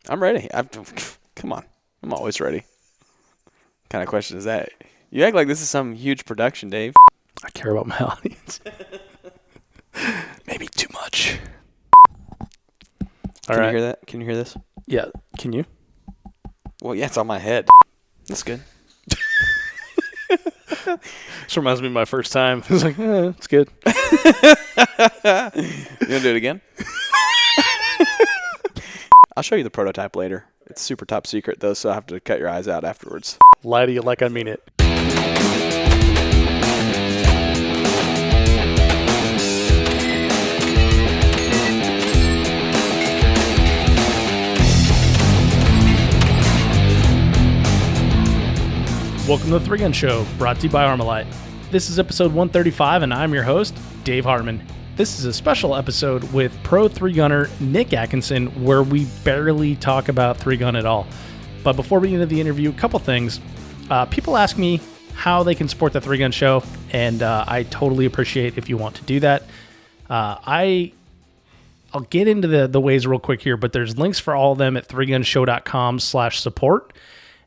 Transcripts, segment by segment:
I'm ready. Come on. I'm always ready. What kind of question is that? You act like this is some huge production, Dave. I care about my audience. Maybe too much. Can you hear that? Can you hear this? Yeah. Can you? Well, yeah, it's on my head. That's good. This reminds me of my first time. I was like, it's good. You gonna do it again? I'll show you the prototype later. It's super top secret, though, so I have to cut your eyes out afterwards. Lie to you like I mean it. Welcome to the Three Gun Show, brought to you by Armalite. This is episode 135, and I'm your host, Dave Hartman. This is a special episode with pro three-gunner Nick Atkinson, where we barely talk about three-gun at all. But before we get into the interview, a couple things. People ask me how they can support the Three Gun Show, and I totally appreciate if you want to do that. I'll get into the ways real quick here, but there's links for all of them at threegunshow.com/support.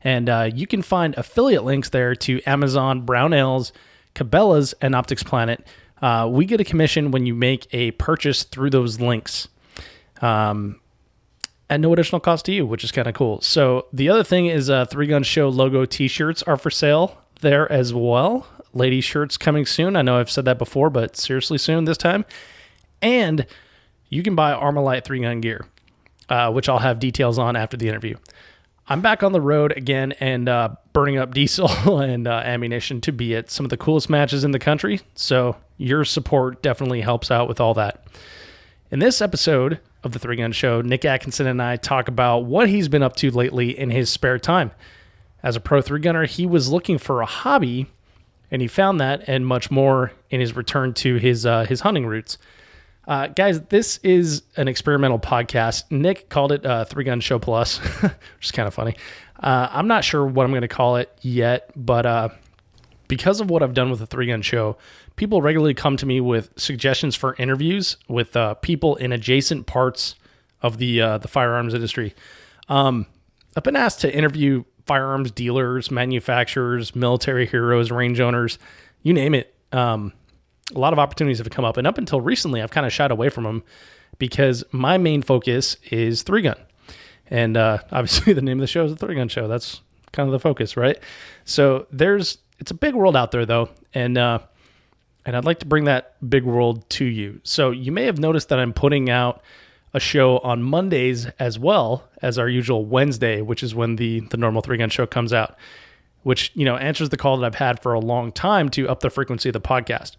And you can find affiliate links there to Amazon, Brownells, Cabela's, and Optics Planet. We get a commission when you make a purchase through those links. At no additional cost to you, which is kind of cool. So the other thing is Three Gun Show logo t-shirts are for sale there as well. Lady shirts coming soon. I know I've said that before, but seriously soon this time. And you can buy Armalite 3-gun gear, which I'll have details on after the interview. I'm back on the road again and burning up diesel and ammunition to be at some of the coolest matches in the country. So your support definitely helps out with all that. In this episode of the Three Gun Show, Nick Atkinson and I talk about what he's been up to lately in his spare time. As a pro three-gunner, he was looking for a hobby, and he found that and much more in his return to his hunting roots. Guys, this is an experimental podcast. Nick called it Three Gun Show Plus, which is kind of funny. I'm not sure what I'm going to call it yet, but because of what I've done with the Three Gun Show, people regularly come to me with suggestions for interviews with people in adjacent parts of the firearms industry. I've been asked to interview firearms dealers, manufacturers, military heroes, range owners, you name it. A lot of opportunities have come up, and up until recently, I've kind of shied away from them because my main focus is three-gun. And obviously, the name of the show is the Three Gun Show. That's kind of the focus, right? So it's a big world out there, though, and I'd like to bring that big world to you. So you may have noticed that I'm putting out a show on Mondays as well as our usual Wednesday, which is when the normal Three Gun Show comes out, which answers the call that I've had for a long time to up the frequency of the podcast.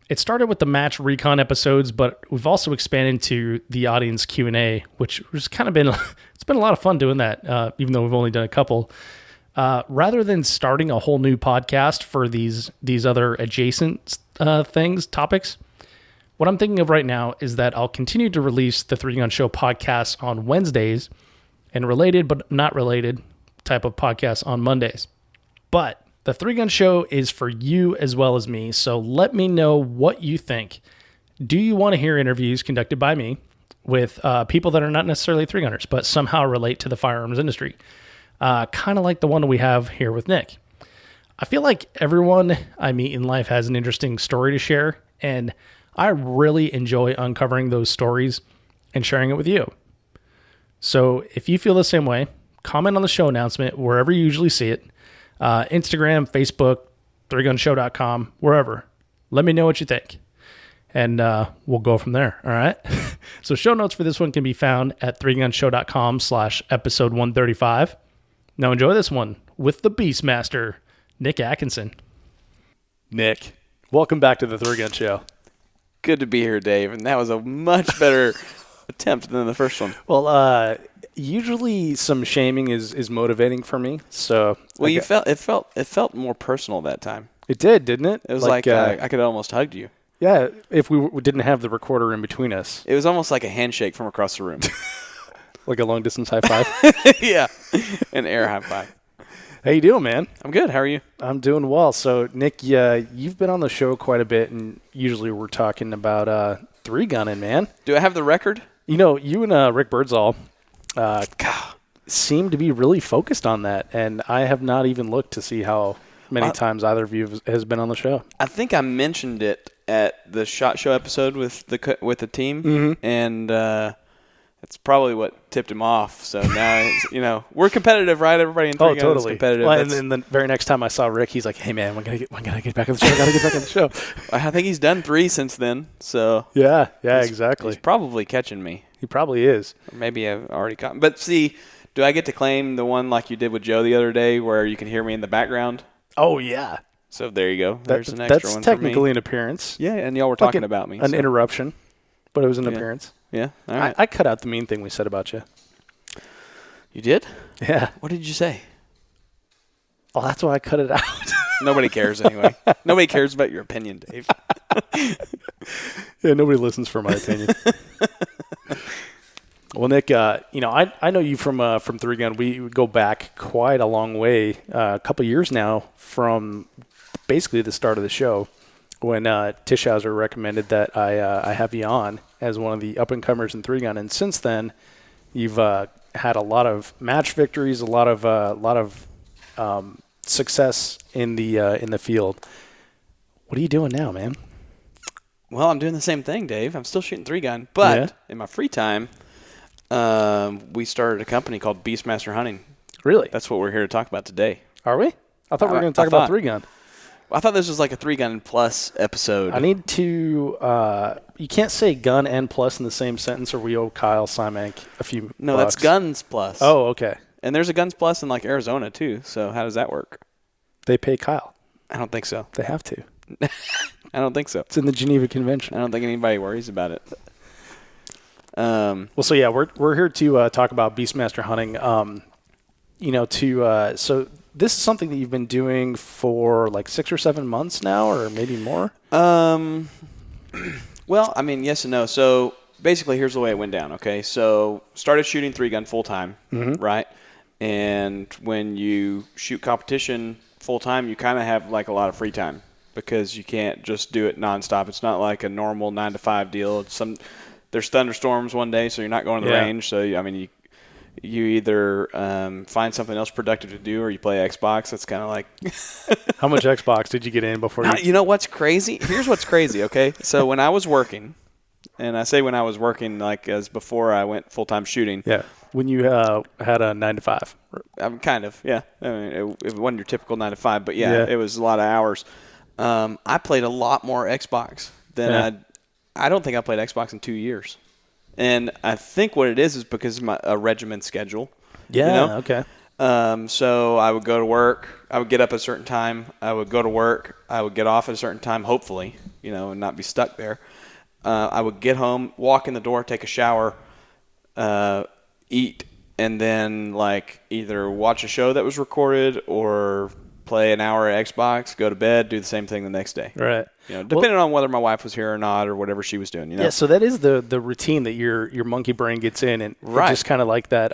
It started with the match recon episodes, but we've also expanded to the audience Q&A, which has kind of been, it's been a lot of fun doing that, even though we've only done a couple. Rather than starting a whole new podcast for these other adjacent topics, what I'm thinking of right now is that I'll continue to release the Three Gun Show podcasts on Wednesdays and related but not related type of podcasts on Mondays. But the Three Gun Show is for you as well as me, so let me know what you think. Do you want to hear interviews conducted by me with people that are not necessarily three gunners, but somehow relate to the firearms industry? Kind of like the one we have here with Nick. I feel like everyone I meet in life has an interesting story to share, and I really enjoy uncovering those stories and sharing it with you. So if you feel the same way, comment on the show announcement wherever you usually see it. Instagram, Facebook, threegunshow.com, wherever. Let me know what you think. And we'll go from there. All right. So show notes for this one can be found at threegunshow.com/episode 135. Now enjoy this one with the Beastmaster, Nick Atkinson. Nick, welcome back to the Three Gun Show. Good to be here, Dave. And that was a much better attempt than the first one. Well, usually some shaming is motivating for me. So it felt more personal that time. It did, didn't it? It was like I could almost hugged you. Yeah, if we didn't have the recorder in between us. It was almost like a handshake from across the room. Like a long distance high five? Yeah, an air high five. How you doing, man? I'm good. How are you? I'm doing well. So, Nick, you've been on the show quite a bit, and usually we're talking about three-gunning, man. Do I have the record? You and Rick Birdsall seem to be really focused on that, and I have not even looked to see how many times either of you has been on the show. I think I mentioned it at the SHOT Show episode with the team, and that's probably what tipped him off. So now we're competitive, right? Everybody in Three Guns is competitive. Well, and then the very next time I saw Rick, he's like, "Hey man, when can I get back on the show? I gotta get back on the show." I think he's done 3 since then. So yeah, exactly. He's probably catching me. He probably is. Or maybe I've already caught. But see, do I get to claim the one like you did with Joe the other day, where you can hear me in the background? Oh yeah. So there you go. There's an extra one for me. That's technically an appearance. Yeah, and y'all were talking about me. An interruption, but it was an appearance. Yeah, all right. I cut out the mean thing we said about you. You did? Yeah. What did you say? Oh, that's why I cut it out. Nobody cares anyway. Nobody cares about your opinion, Dave. Yeah, nobody listens for my opinion. Well, Nick, I know you from Three Gun. We go back quite a long way, a couple years now, from basically the start of the show, when Tischhauser recommended that I have you on as one of the up and comers in Three Gun, and since then, you've had a lot of match victories, a lot of success in the field. What are you doing now, man? Well, I'm doing the same thing, Dave. I'm still shooting Three Gun, but in my free time, we started a company called Beastmaster Hunting. Really? That's what we're here to talk about today. Are we? I thought we were going to talk about Three Gun. I thought this was like a Three Gun Plus episode. I need to. You can't say gun and plus in the same sentence, or we owe Kyle Simank a few. No, bucks. that's Guns Plus. Oh, okay. And there's a Guns Plus in like Arizona too. So how does that work? They pay Kyle. I don't think so. They have to. I don't think so. It's in the Geneva Convention. I don't think anybody worries about it. Well, so yeah, we're here to talk about Beastmaster Hunting. So this is something that you've been doing for like 6 or 7 months now, or maybe more. Well, I mean, yes and no. So basically, here's the way it went down. Okay, so started shooting Three Gun full time, right? And when you shoot competition full time, you kind of have like a lot of free time because you can't just do it nonstop. It's not like a normal 9 to 5 deal. There's thunderstorms one day, so you're not going to the range. So I mean, you either find something else productive to do, or you play Xbox. That's kind of like. How much Xbox did you get in before? You know what's crazy? Here's what's crazy. Okay, so when I was working, and I say when I was working, like as before I went full time shooting. Yeah. When you had a 9 to 5. Kind of, yeah. I mean, it wasn't your typical 9 to 5, but yeah, it was a lot of hours. I played a lot more Xbox than I don't think I played Xbox in 2 years. And I think what it is because of a regimen schedule. Yeah, okay. So I would go to work. I would get up at a certain time. I would go to work. I would get off at a certain time, hopefully, and not be stuck there. I would get home, walk in the door, take a shower, eat, and then like either watch a show that was recorded or play an hour at Xbox, go to bed, do the same thing the next day. Right. Depending on whether my wife was here or not, or whatever she was doing. Yeah. So that is the routine that your monkey brain gets in, and just kind of like that.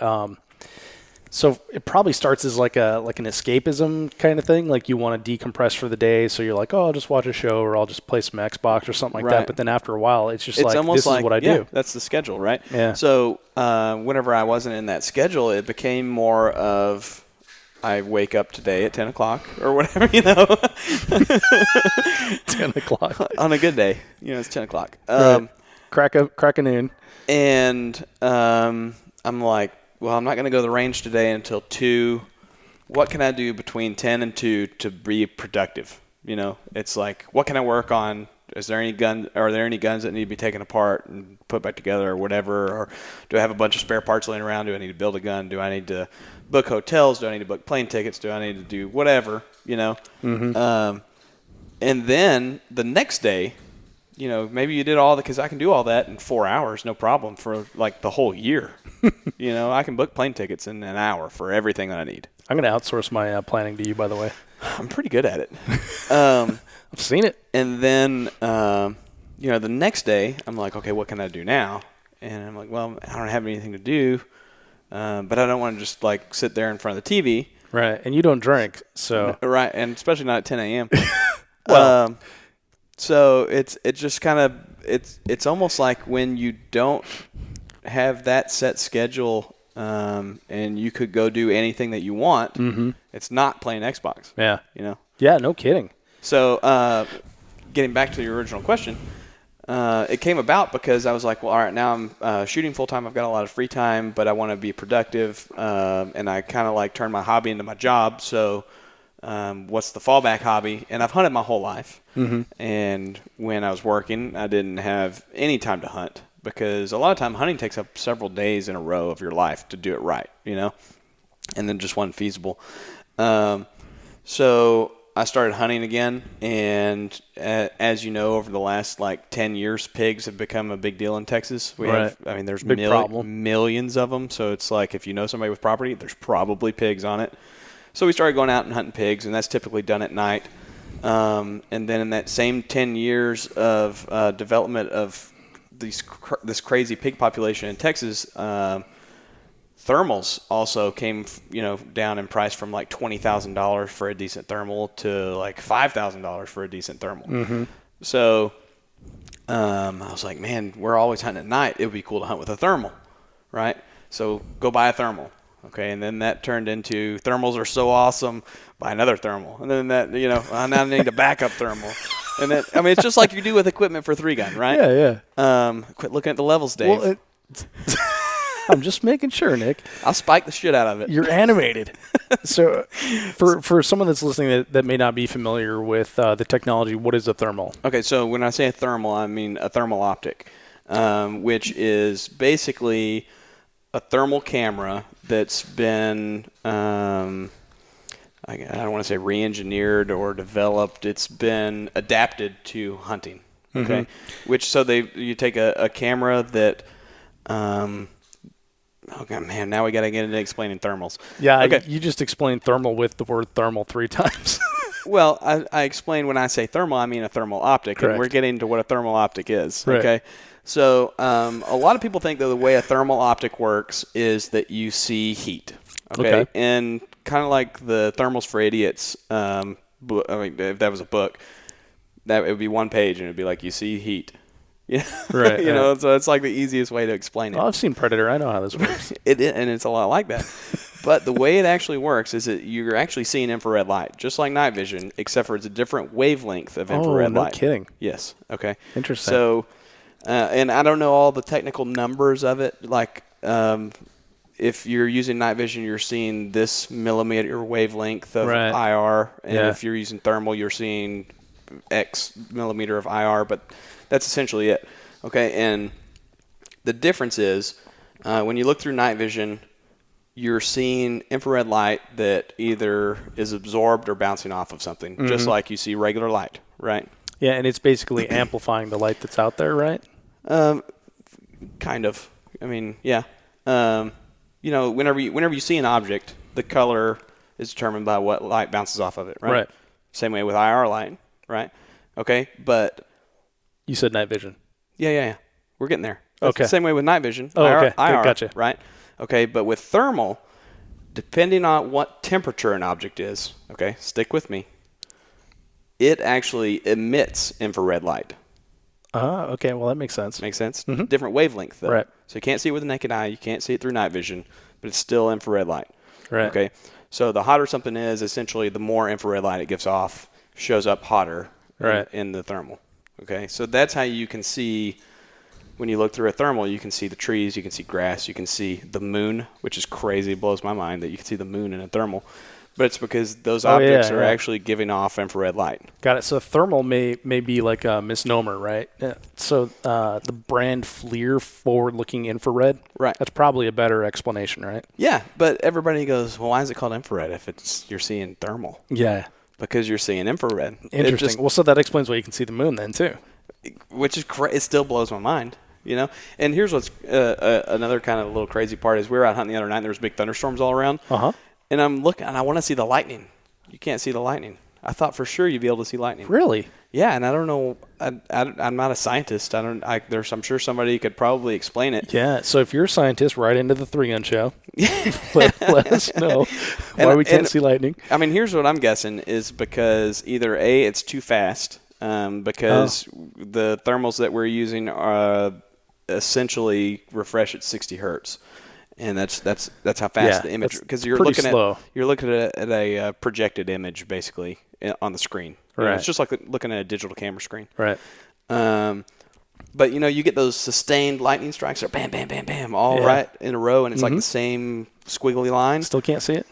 So it probably starts as like an escapism kind of thing. Like you want to decompress for the day, so you're like, oh, I'll just watch a show, or I'll just play some Xbox or something like that. But then after a while, it's just this is what I do. That's the schedule, right? Yeah. So whenever I wasn't in that schedule, it became more of I wake up today at 10 o'clock or whatever, 10 o'clock. On a good day, it's 10 o'clock. Right. Crack a noon. And I'm like, well, I'm not going to go to the range today until 2. What can I do between 10 and 2 to be productive? It's like, what can I work on? Are there any guns that need to be taken apart and put back together or whatever? Or do I have a bunch of spare parts laying around? Do I need to build a gun? Do I need to book hotels? Do I need to book plane tickets? Do I need to do whatever, And then the next day, maybe you did all that, because I can do all that in 4 hours, no problem, for like the whole year. I can book plane tickets in an hour for everything that I need. I'm going to outsource my planning to you, by the way. I'm pretty good at it. I've seen it. And then, the next day, I'm like, okay, what can I do now? And I'm like, well, I don't have anything to do, but I don't want to just like sit there in front of the TV. Right, and you don't drink, so. Right, and especially not at 10 a.m. Well. So it's just kind of it's almost like when you don't have that set schedule and you could go do anything that you want. Mm-hmm. It's not playing Xbox. Yeah. Yeah, no kidding. So getting back to your original question, it came about because I was like, well, all right, now I'm shooting full time. I've got a lot of free time, but I want to be productive, and I kind of like turned my hobby into my job. So what's the fallback hobby? And I've hunted my whole life. Mm-hmm. And when I was working, I didn't have any time to hunt because a lot of time hunting takes up several days in a row of your life to do it right, and then just wasn't feasible. So I started hunting again, and as you know, over the last 10 years, pigs have become a big deal in Texas. There's millions of them. So it's like if you know somebody with property, there's probably pigs on it. So we started going out and hunting pigs, and that's typically done at night. And then in that same 10 years of development of this crazy pig population in Texas, thermals also came, down in price from $20,000 for a decent thermal to $5,000 for a decent thermal. Mm-hmm. So I was like, man, we're always hunting at night. It would be cool to hunt with a thermal, right? So go buy a thermal. Okay, and then that turned into thermals are so awesome, buy another thermal. And then that, I now need a backup thermal. And then, it's just like you do with equipment for 3-gun, right? Yeah. Quit looking at the levels, Dave. Well, I'm just making sure, Nick. I'll spike the shit out of it. You're animated. So for someone that's listening that may not be familiar with the technology, what is a thermal? Okay, so when I say a thermal, I mean a thermal optic, which is basically a thermal camera that's been, I don't want to say re-engineered or developed. It's been adapted to hunting. Okay, mm-hmm. You take a camera that, okay, man, now we got to get into explaining thermals. Yeah, okay. You just explained thermal with the word thermal 3 times. Well, I explain when I say thermal, I mean a thermal optic, Correct. And we're getting to what a thermal optic is. Right. Okay. So a lot of people think that the way a thermal optic works is that you see heat. Okay. And kind of like the Thermals for Idiots, if that was a book, that it would be one page and it would be like, you see heat. Yeah. Right. So it's like the easiest way to explain it. Well, I've seen Predator. I know how this works. And it's a lot like that. But the way it actually works is that you're actually seeing infrared light, just like night vision, except for it's a different wavelength of infrared light. No kidding. Yes. Okay. Interesting. So, and I don't know all the technical numbers of it. If you're using night vision, you're seeing this millimeter wavelength of IR. And if you're using thermal, you're seeing X millimeter of IR. But that's essentially it. Okay. And the difference is when you look through night vision, you're seeing infrared light that either is absorbed or bouncing off of something, just like you see regular light, right? Yeah, and it's basically amplifying the light that's out there, right? Kind of. Yeah. Whenever you see an object, the color is determined by what light bounces off of it, right? Right. Same way with IR light, right? Okay, but... You said night vision. Yeah. We're getting there. Okay. The same way with night vision. Oh, IR, okay. Gotcha. Right? Okay, but with thermal, depending on what temperature an object is, okay, stick with me, it actually emits infrared light. Okay. Well, that makes sense. Makes sense? Mm-hmm. Different wavelength, though. Right. So you can't see it with the naked eye. You can't see it through night vision, but it's still infrared light. Right. Okay. So the hotter something is, essentially, the more infrared light it gives off shows up hotter in the thermal. Okay. So that's how you can see... When you look through a thermal, you can see the trees, you can see grass, you can see the moon, which is crazy. It blows my mind that you can see the moon in a thermal. But it's because those objects are actually giving off infrared light. Got it. So thermal may be like a misnomer, right? So the brand FLIR, forward-looking infrared, right? That's probably a better explanation, right? Yeah, but everybody goes, well, why is it called infrared if you're seeing thermal? Yeah. Because you're seeing infrared. Interesting. So that explains why you can see the moon then, too. Which is it still blows my mind. And here's what's another kind of little crazy part is we were out hunting the other night and there was big thunderstorms all around. And I'm looking and I want to see the lightning. You can't see the lightning. I thought for sure you'd be able to see lightning. Really? Yeah, and I don't know. I'm not a scientist. I'm sure somebody could probably explain it. Yeah. So if you're a scientist, write into the 3-gun show. let us know why we can't see lightning. Here's what I'm guessing is because either A, it's too fast, because the thermals that we're using are essentially refresh at 60 hertz. and that's how fast the image, because you're looking at a projected image basically on the screen. Right. It's just like looking at a digital camera screen. Right. But you get those sustained lightning strikes, or bam, bam, bam, bam, all right in a row, and it's like the same squiggly line. Still can't see it.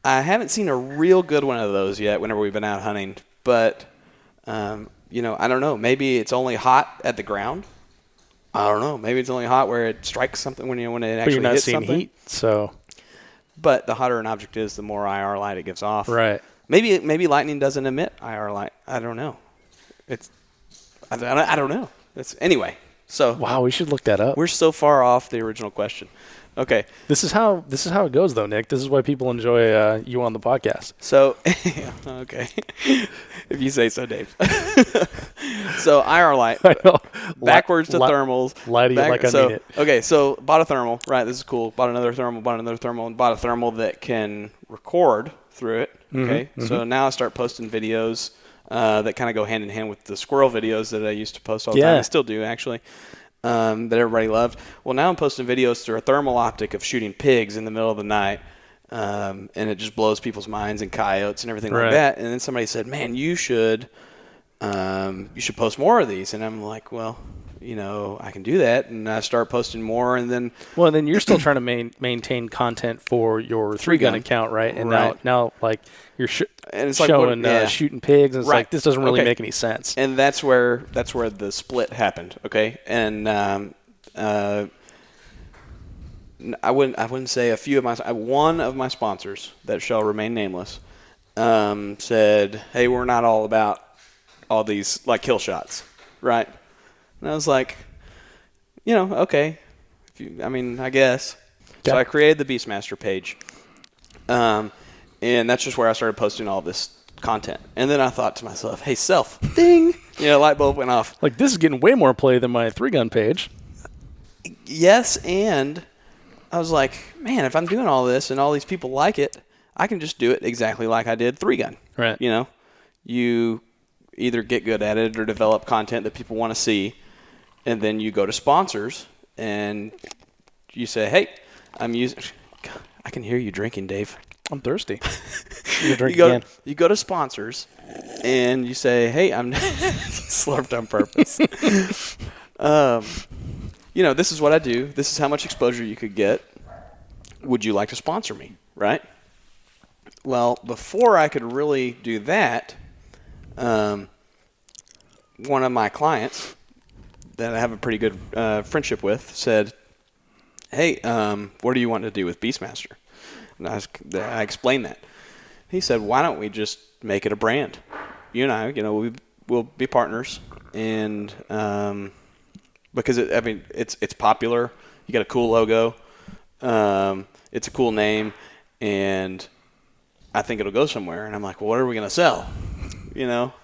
I haven't seen a real good one of those yet. Whenever we've been out hunting, but I don't know. Maybe it's only hot at the ground. I don't know. Maybe it's only hot where it strikes something when it actually hits something. But you're not seeing heat, so. But the hotter an object is, the more IR light it gives off. Right. Maybe lightning doesn't emit IR light. I don't know. I don't know. Anyway. So wow, we should look that up. We're so far off the original question. Okay. This is how it goes, though, Nick. This is why people enjoy you on the podcast. So, okay, if you say so, Dave. So IR light, backwards to thermals. Lie to you like I mean it. Okay, so bought a thermal. Right, this is cool. Bought another thermal, and bought a thermal that can record through it. Okay, so now I start posting videos that kind of go hand in hand with the squirrel videos that I used to post all the time. I still do, actually. That everybody loved. Well, now I'm posting videos through a thermal optic of shooting pigs in the middle of the night, and it just blows people's minds, and coyotes and everything like that. And then somebody said, "Man, you should post more of these." And I'm like, "Well, I can do that." And I start posting more, and then then you're still trying to maintain content for your three-gun account, right? And now like you're and it's showing shooting pigs, and it's like this doesn't really make any sense. And that's where the split happened. Okay, and I wouldn't say one of my sponsors that shall remain nameless said, "Hey, we're not all about all these like kill shots, right?" And I was like, okay, I guess. Yeah. So I created the Beastmaster page, and that's just where I started posting all this content. And then I thought to myself, "Hey, self, ding!" Light bulb went off. Like, this is getting way more play than my 3-gun page. Yes, and I was like, man, if I'm doing all this and all these people like it, I can just do it exactly like I did 3-gun. Right. You either get good at it or develop content that people want to see, and then you go to sponsors and you say, "Hey, I'm using." God, I can hear you drinking, Dave. I'm thirsty. You go to sponsors and you say, "Hey, I'm slurped on purpose." This is what I do. This is how much exposure you could get. Would you like to sponsor me? Right? Well, before I could really do that, one of my clients that I have a pretty good friendship with said, "Hey, what do you want to do with Beastmaster?" And I explained that. He said, "Why don't we just make it a brand? You and I, we'll be partners, and because it's popular. You got a cool logo. It's a cool name, and I think it'll go somewhere." And I'm like, "Well, what are we gonna sell?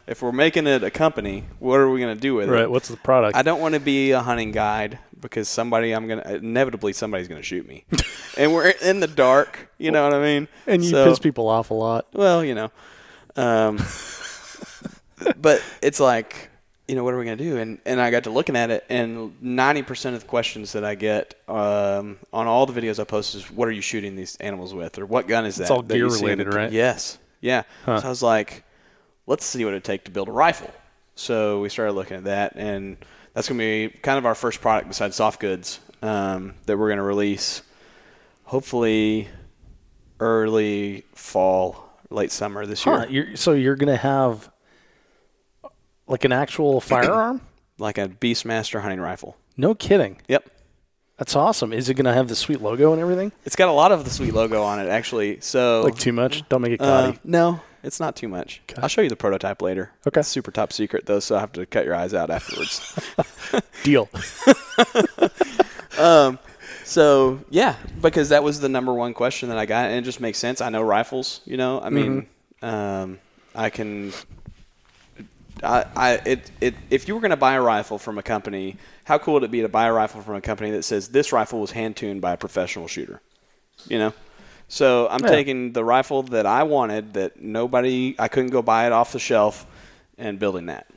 If we're making it a company, what are we gonna do with it? Right. What's the product?" I don't want to be a hunting guide because inevitably somebody's gonna shoot me, and we're in the dark. You know what I mean? And you piss people off a lot. Well, but it's like, what are we gonna do? And I got to looking at it, and 90% of the questions that I get on all the videos I post is, "What are you shooting these animals with?" or "What gun is that?" It's all gear related, right? Yes. Yeah. Huh. So I was like, let's see what it'd take to build a rifle. So we started looking at that, and that's going to be kind of our first product besides soft goods that we're going to release hopefully early fall, late summer this year. So you're going to have like an actual firearm? Like a Beastmaster hunting rifle. No kidding. Yep. That's awesome. Is it going to have the sweet logo and everything? It's got a lot of the sweet logo on it, actually. So like too much? Don't make it gaudy. No. It's not too much. Okay. I'll show you the prototype later. Okay. It's super top secret, though, so I have to cut your eyes out afterwards. Deal. So, yeah, because that was the number one question that I got, and it just makes sense. I know rifles, I can if you were going to buy a rifle from a company, how cool would it be to buy a rifle from a company that says this rifle was hand-tuned by a professional shooter, So I'm taking the rifle that I wanted that I couldn't go buy it off the shelf and building that.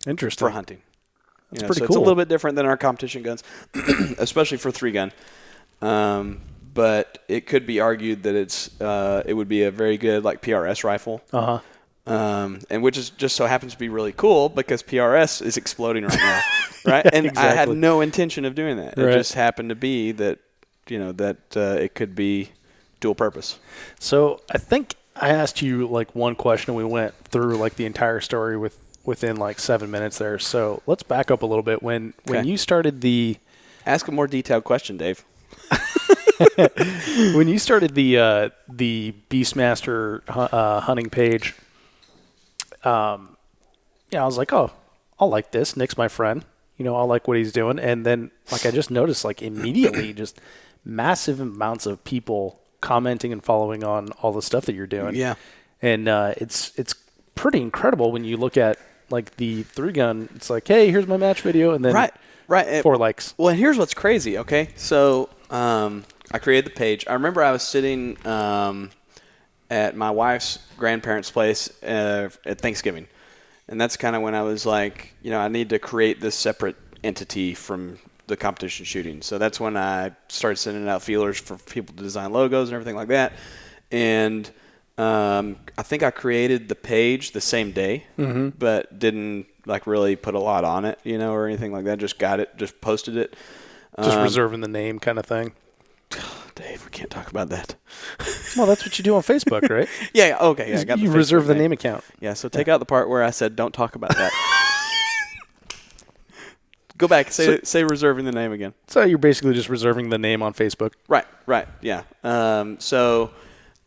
Interesting. For hunting. That's pretty cool. It's a little bit different than our competition guns, especially for 3-gun. but it could be argued that it would be a very good like PRS rifle. And which is just so happens to be really cool because PRS is exploding right now, right? And exactly. I had no intention of doing that. Right. It just happened to be that, it could be dual purpose. So I think I asked you like one question and we went through like the entire story within like 7 minutes there. So let's back up a little bit. When you started Ask a more detailed question, Dave. when you started the Beastmaster hunting page, I was like, oh, I'll like this. Nick's my friend. I'll like what he's doing. And then like I just noticed like immediately just massive amounts of people commenting and following on all the stuff that you're doing. Yeah. And it's pretty incredible when you look at like the 3-gun. It's like, hey, here's my match video. And then right. 4 likes. Well, and here's what's crazy, okay? So I created the page. I remember I was sitting at my wife's grandparents' place at Thanksgiving. And that's kind of when I was like, I need to create this separate entity from the competition shooting. So that's when I started sending out feelers for people to design logos and everything like that. And I think I created the page the same day, but didn't like really put a lot on it, or anything like that. Just got it, just posted it. Just reserving the name kind of thing. Dave, we can't talk about that. Well, that's what you do on Facebook, right? Yeah, okay. Yeah, I got you the reserve Facebook the name account. Yeah, so take out the part where I said don't talk about that. Go back. Say reserving the name again. So you're basically just reserving the name on Facebook. Right. Yeah.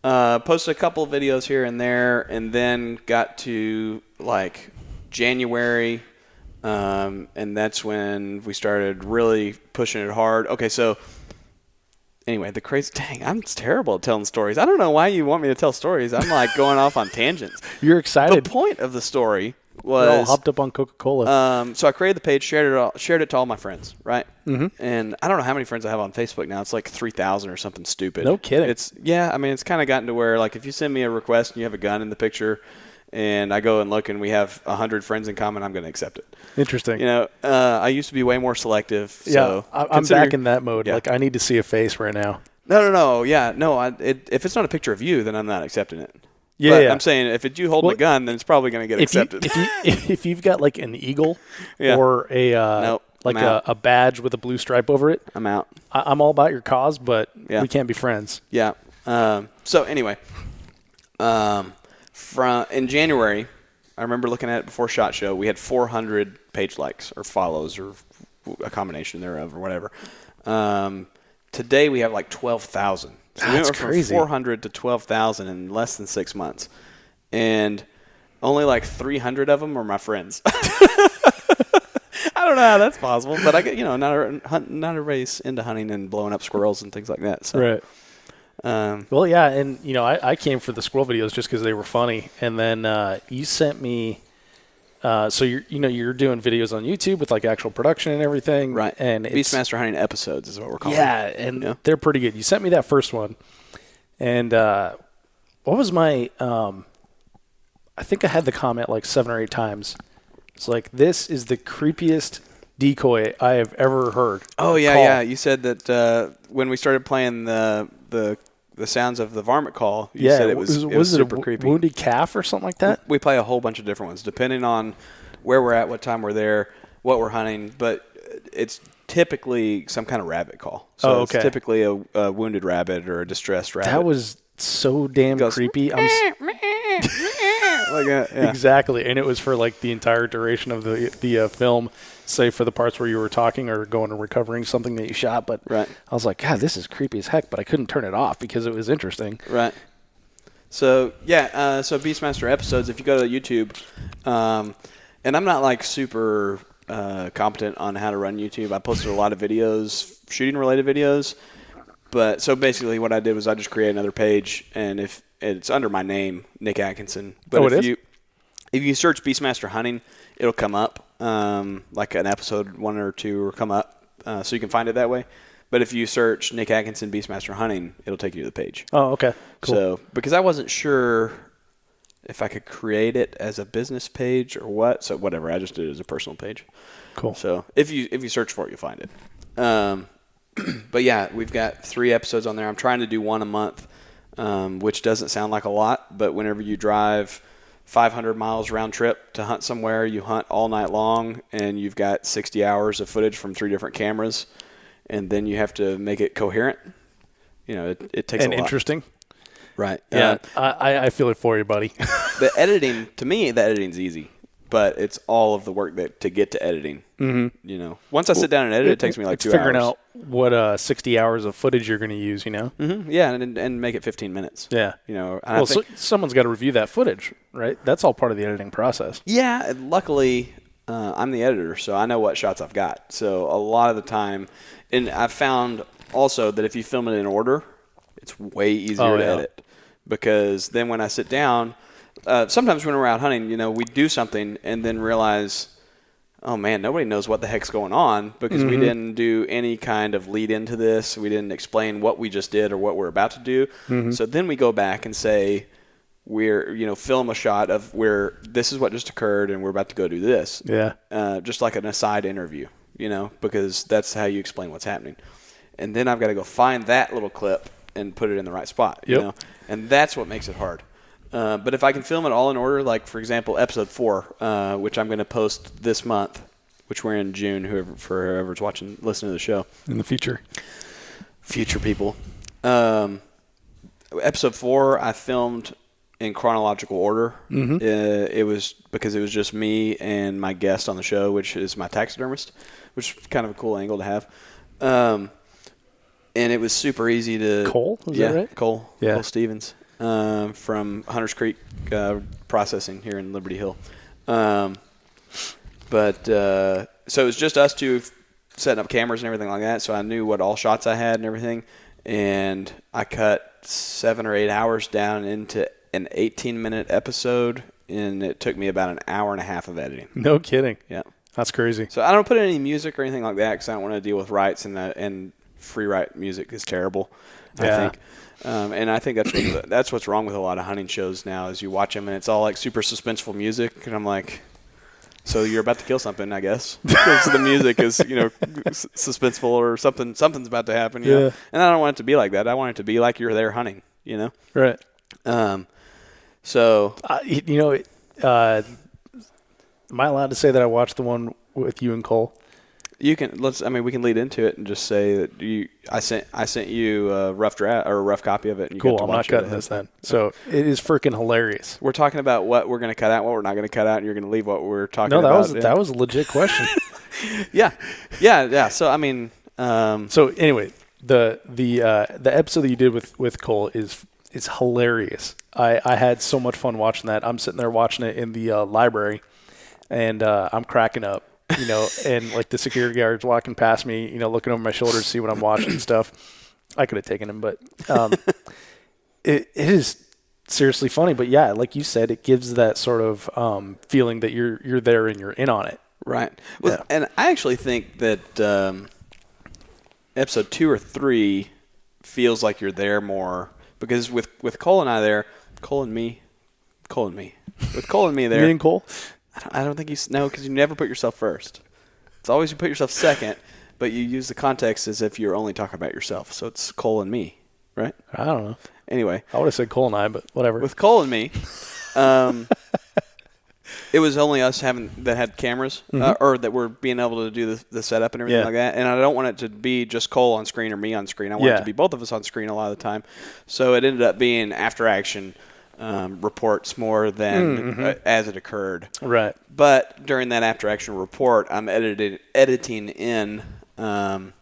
Posted a couple of videos here and there, and then got to like January, and that's when we started really pushing it hard. Okay, so anyway, I'm terrible at telling stories. I don't know why you want me to tell stories. I'm like going off on tangents. You're excited. The point of the story We're all was hopped up on Coca-Cola. so I created the page, shared it to all my friends, right? And I don't know how many friends I have on Facebook now. It's like 3,000 or something stupid. No kidding. It's kind of gotten to where like if you send me a request and you have a gun in the picture, and I go and look and we have 100 friends in common, I'm going to accept it. Interesting. I used to be way more selective. So I'm back in that mode. Yeah. Like I need to see a face right now. No. Yeah, no. If it's not a picture of you, then I'm not accepting it. Yeah, but yeah. I'm saying if it's you holding a gun, then it's probably going to get accepted. If you've got like an eagle Yeah. or a Nope, a badge with a blue stripe over it, I'm out. I'm all about your cause, but Yeah. we can't be friends. Yeah. So anyway, in January, I remember looking at it before SHOT Show. We had 400 page likes or follows or a combination thereof or whatever. Today we have like 12,000. So we went from crazy. 400 to 12,000 in less than 6 months, and only like 300 of them are my friends. I don't know how that's possible, but I get not everybody's into hunting and blowing up squirrels and things like that. So. Right. Well, yeah, and I came for the squirrel videos just because they were funny, and then you sent me. So you're doing videos on YouTube with like actual production and everything, Right? And Beastmaster hunting episodes is what we're calling. Yeah, and they're pretty good. You sent me that first one, and what was my? I think I had the comment like 7 or 8 times. It's like, this is the creepiest decoy I have ever heard. Oh yeah. You said that when we started playing the sounds of the varmint call, you said it was super creepy. Wounded calf or something like that? We play a whole bunch of different ones depending on where we're at, what time we're there, what we're hunting, but it's typically some kind of rabbit call. So it's typically a wounded rabbit or a distressed rabbit. That was so damn creepy. Exactly, and it was for like the entire duration of the film, save for the parts where you were talking or going and recovering something that you shot. But I was like, God, this is creepy as heck, but I couldn't turn it off because it was interesting. Right. So so Beastmaster episodes, if you go to YouTube, and I'm not like super competent on how to run YouTube. I posted a lot of videos, shooting related videos. But so basically what I did was I just created another page, and if it's under my name, Nick Atkinson. But if you search Beastmaster Hunting, it'll come up. Like an episode 1 or 2 will come up, so you can find it that way. But if you search Nick Atkinson Beastmaster Hunting, it'll take you to the page. Oh, okay. Cool. So because I wasn't sure if I could create it as a business page or what, so whatever, I just did it as a personal page. Cool. So if you search for it, you'll find it. But yeah, we've got 3 episodes on there. I'm trying to do one a month, which doesn't sound like a lot, but whenever you drive 500 miles round trip to hunt somewhere, you hunt all night long, and you've got 60 hours of footage from 3 different cameras, and then you have to make it coherent. It takes a lot. And interesting. Right. Yeah, I feel it for you, buddy. The editing, to me, the editing's easy, but it's all of the work to get to editing. Mm-hmm. Once I sit down and edit, it takes me like 2 hours. Figuring out what 60 hours of footage you're going to use, Mm-hmm. Yeah, and make it 15 minutes. Yeah. Well, someone's got to review that footage, right? That's all part of the editing process. Yeah, and luckily, I'm the editor, so I know what shots I've got. So a lot of the time, and I've found also that if you film it in order, it's way easier to edit. Because then when I sit down, sometimes when we're out hunting, we do something and then realize, oh man, nobody knows what the heck's going on because we didn't do any kind of lead into this. We didn't explain what we just did or what we're about to do. So then we go back and say, film a shot of where this is what just occurred and we're about to go do this. Yeah. Just like an aside interview, because that's how you explain what's happening. And then I've got to go find that little clip and put it in the right spot, and that's what makes it hard. But if I can film it all in order, like for example, episode 4, which I'm going to post this month, which we're in June, whoever's listening to the show. In the future people. Episode 4, I filmed in chronological order. It was because it was just me and my guest on the show, which is my taxidermist, which is kind of a cool angle to have. And it was super easy to... Cole? Is that right? Cole. Yeah. Cole Stevens from Hunters Creek Processing here in Liberty Hill. So it was just us two setting up cameras and everything like that, so I knew what all shots I had and everything. And I cut 7 or 8 hours down into an 18-minute episode, and it took me about an hour and a half of editing. No kidding. Yeah. That's crazy. So I don't put any music or anything like that because I don't want to deal with rights, and free write music is terrible, I think. And I think that's what's wrong with a lot of hunting shows now is you watch them and it's all like super suspenseful music, and I'm like, so you're about to kill something, I guess, because the music is suspenseful or something's about to happen. You know? And I don't want it to be like that. I want it to be like you're there hunting. Right. So am I allowed to say that I watched the one with you and Cole? You can we can lead into it and just say that I sent you a rough draft or a rough copy of it. And you cool. got to I'm not cutting this then. So it is freaking hilarious. We're talking about what we're going to cut out, what we're not going to cut out, and you're going to leave what we're talking about. No, that was a legit question. Yeah. So so anyway, the episode that you did with Cole is hilarious. I had so much fun watching that. I'm sitting there watching it in the library, and I'm cracking up. And like the security guards walking past me, looking over my shoulder to see what I'm watching and stuff. I could have taken him, but it is seriously funny. But yeah, like you said, it gives that sort of feeling that you're there and you're in on it. Right. Well, and I actually think that episode 2 or 3 feels like you're there more because with Cole and I there, with Cole and me there. Me and Cole. I don't think because you never put yourself first. It's always you put yourself second, but you use the context as if you're only talking about yourself. So it's Cole and me, right? I don't know. Anyway. I would have said Cole and I, but whatever. With Cole and me, it was only us that had cameras or that were being able to do the setup and everything like that. And I don't want it to be just Cole on screen or me on screen. I want it to be both of us on screen a lot of the time. So it ended up being after action reports more than as it occurred. Right. But during that after action report, I'm editing in the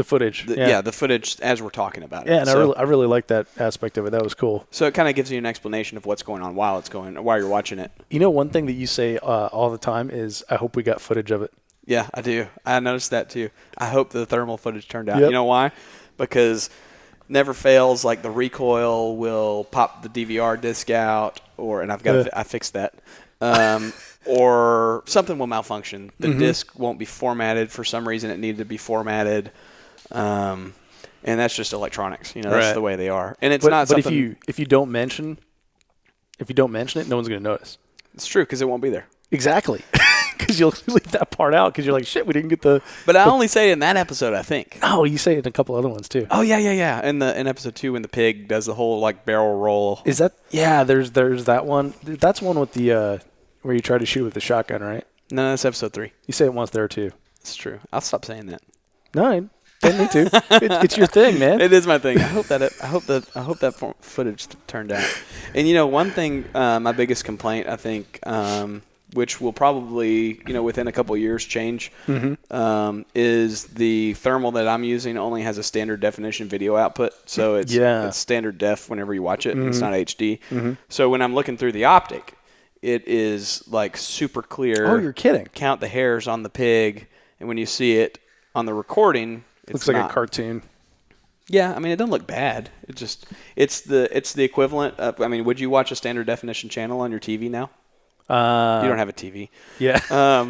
footage. The footage as we're talking about it. Yeah, and I really like that aspect of it. That was cool. So it kind of gives you an explanation of what's going on while you're watching it. One thing that you say all the time is, "I hope we got footage of it." Yeah, I do. I noticed that too. I hope the thermal footage turned out. Yep. You know why? Because never fails, like the recoil will pop the DVR disc out, I fixed that, or something will malfunction. The disc won't be formatted for some reason. It needed to be formatted, and that's just electronics. That's the way they are. And it's not. But something, if you don't mention it, no one's going to notice. It's true because it won't be there. Exactly. because you'll leave that part out because you're like, shit, we didn't get the. But I only say it in that episode, I think. Oh, you say it in a couple other ones too. Oh yeah. In episode 2, when the pig does the whole like barrel roll. Is that? Yeah, there's that one. That's one with the where you try to shoot with the shotgun, right? No, that's episode 3. You say it once there too. It's true. I'll stop saying that. No, I didn't need to. It's your thing, man. It is my thing. I hope that footage turned out. And one thing, my biggest complaint, I think, which will probably within a couple of years change, is the thermal that I'm using only has a standard definition video output, so it's standard def whenever you watch it. It's not HD. So when I'm looking through the optic, it is like super clear. Oh, you're kidding! Count the hairs on the pig, and when you see it on the recording. Looks like a cartoon. Yeah, I mean, it doesn't look bad. It's the equivalent of. I mean, would you watch a standard definition channel on your TV now? You don't have a TV. Yeah.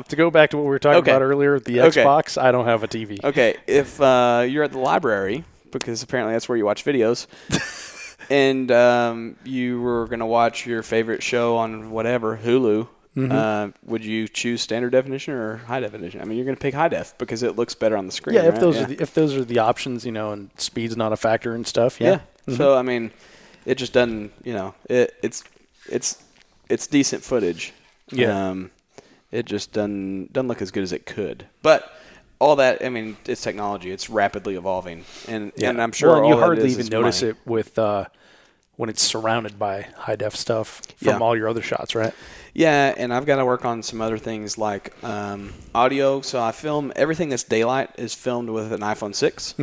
To go back to what we were talking about earlier, the Xbox, I don't have a TV. Okay, if you're at the library, because apparently that's where you watch videos, and you were going to watch your favorite show on whatever, Hulu, would you choose standard definition or high definition? I mean, you're going to pick high def because it looks better on the screen. Yeah, right? if those are the options, and speed's not a factor and stuff. Yeah. So I mean, it just doesn't. It's decent footage. Yeah. It just doesn't look as good as it could. But all that, I mean, it's technology. It's rapidly evolving, and I'm sure and all you that hardly is even is notice money. it with when it's surrounded by high def stuff from all your other shots, right? Yeah, and I've got to work on some other things like audio. So I film everything that's daylight is filmed with an iPhone 6.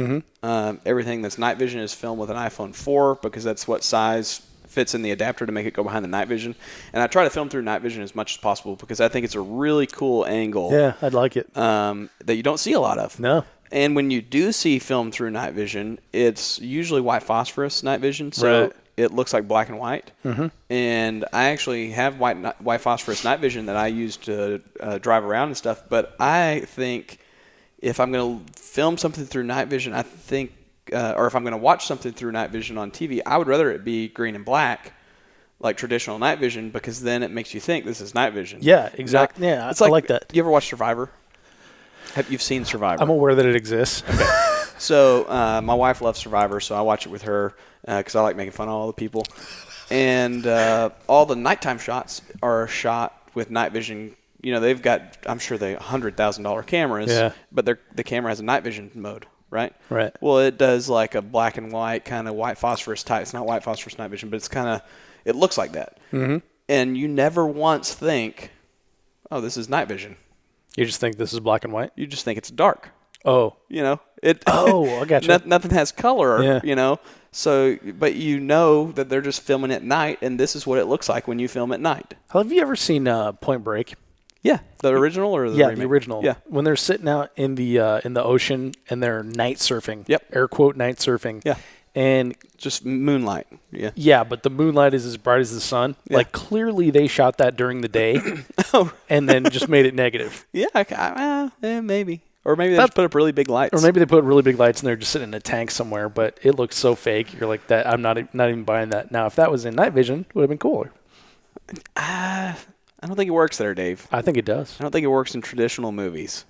Everything that's night vision is filmed with an iPhone 4 because that's what size fits in the adapter to make it go behind the night vision. And I try to film through night vision as much as possible because I think it's a really cool angle. Yeah, I'd like it. That you don't see a lot of. No. And when you do see film through night vision, it's usually white phosphorus night vision. So it looks like black and white. And I actually have white phosphorus night vision that I use to drive around and stuff. But I think if I'm going to film something through night vision, I think, or if I'm going to watch something through night vision on TV, I would rather it be green and black, like traditional night vision, because then it makes you think this is night vision. Yeah, exactly. Yeah, it's I like that. You ever watch Survivor? You've seen Survivor? I'm aware that it exists. Okay. So my wife loves Survivor, so I watch it with her because I like making fun of all the people. And all the nighttime shots are shot with night vision. They've got, I'm sure, they $100,000 cameras, but the camera has a night vision mode, right? Right. Well, it does like a black and white kind of white phosphorus type. It's not white phosphorus night vision, but it's kind of, it looks like that. And you never once think, oh, this is night vision. You just think this is black and white? You just think it's dark. Oh. I got you. Nothing has color, So, but that they're just filming at night, and this is what it looks like when you film at night. Have you ever seen Point Break? Yeah, the original or the remake? The original. Yeah, when they're sitting out in the ocean and they're night surfing. Yep. Air quote night surfing. Yeah. And just moonlight. Yeah. Yeah, but the moonlight is as bright as the sun. Yeah. Like clearly they shot that during the day, and then just made it negative. Yeah, maybe. Or maybe they just put up really big lights. Or maybe they put really big lights and they're just sitting in a tank somewhere, but it looks so fake. You're like, that. I'm not even buying that. Now, if that was in night vision, it would have been cooler. I don't think it works there, Dave. I think it does. I don't think it works in traditional movies.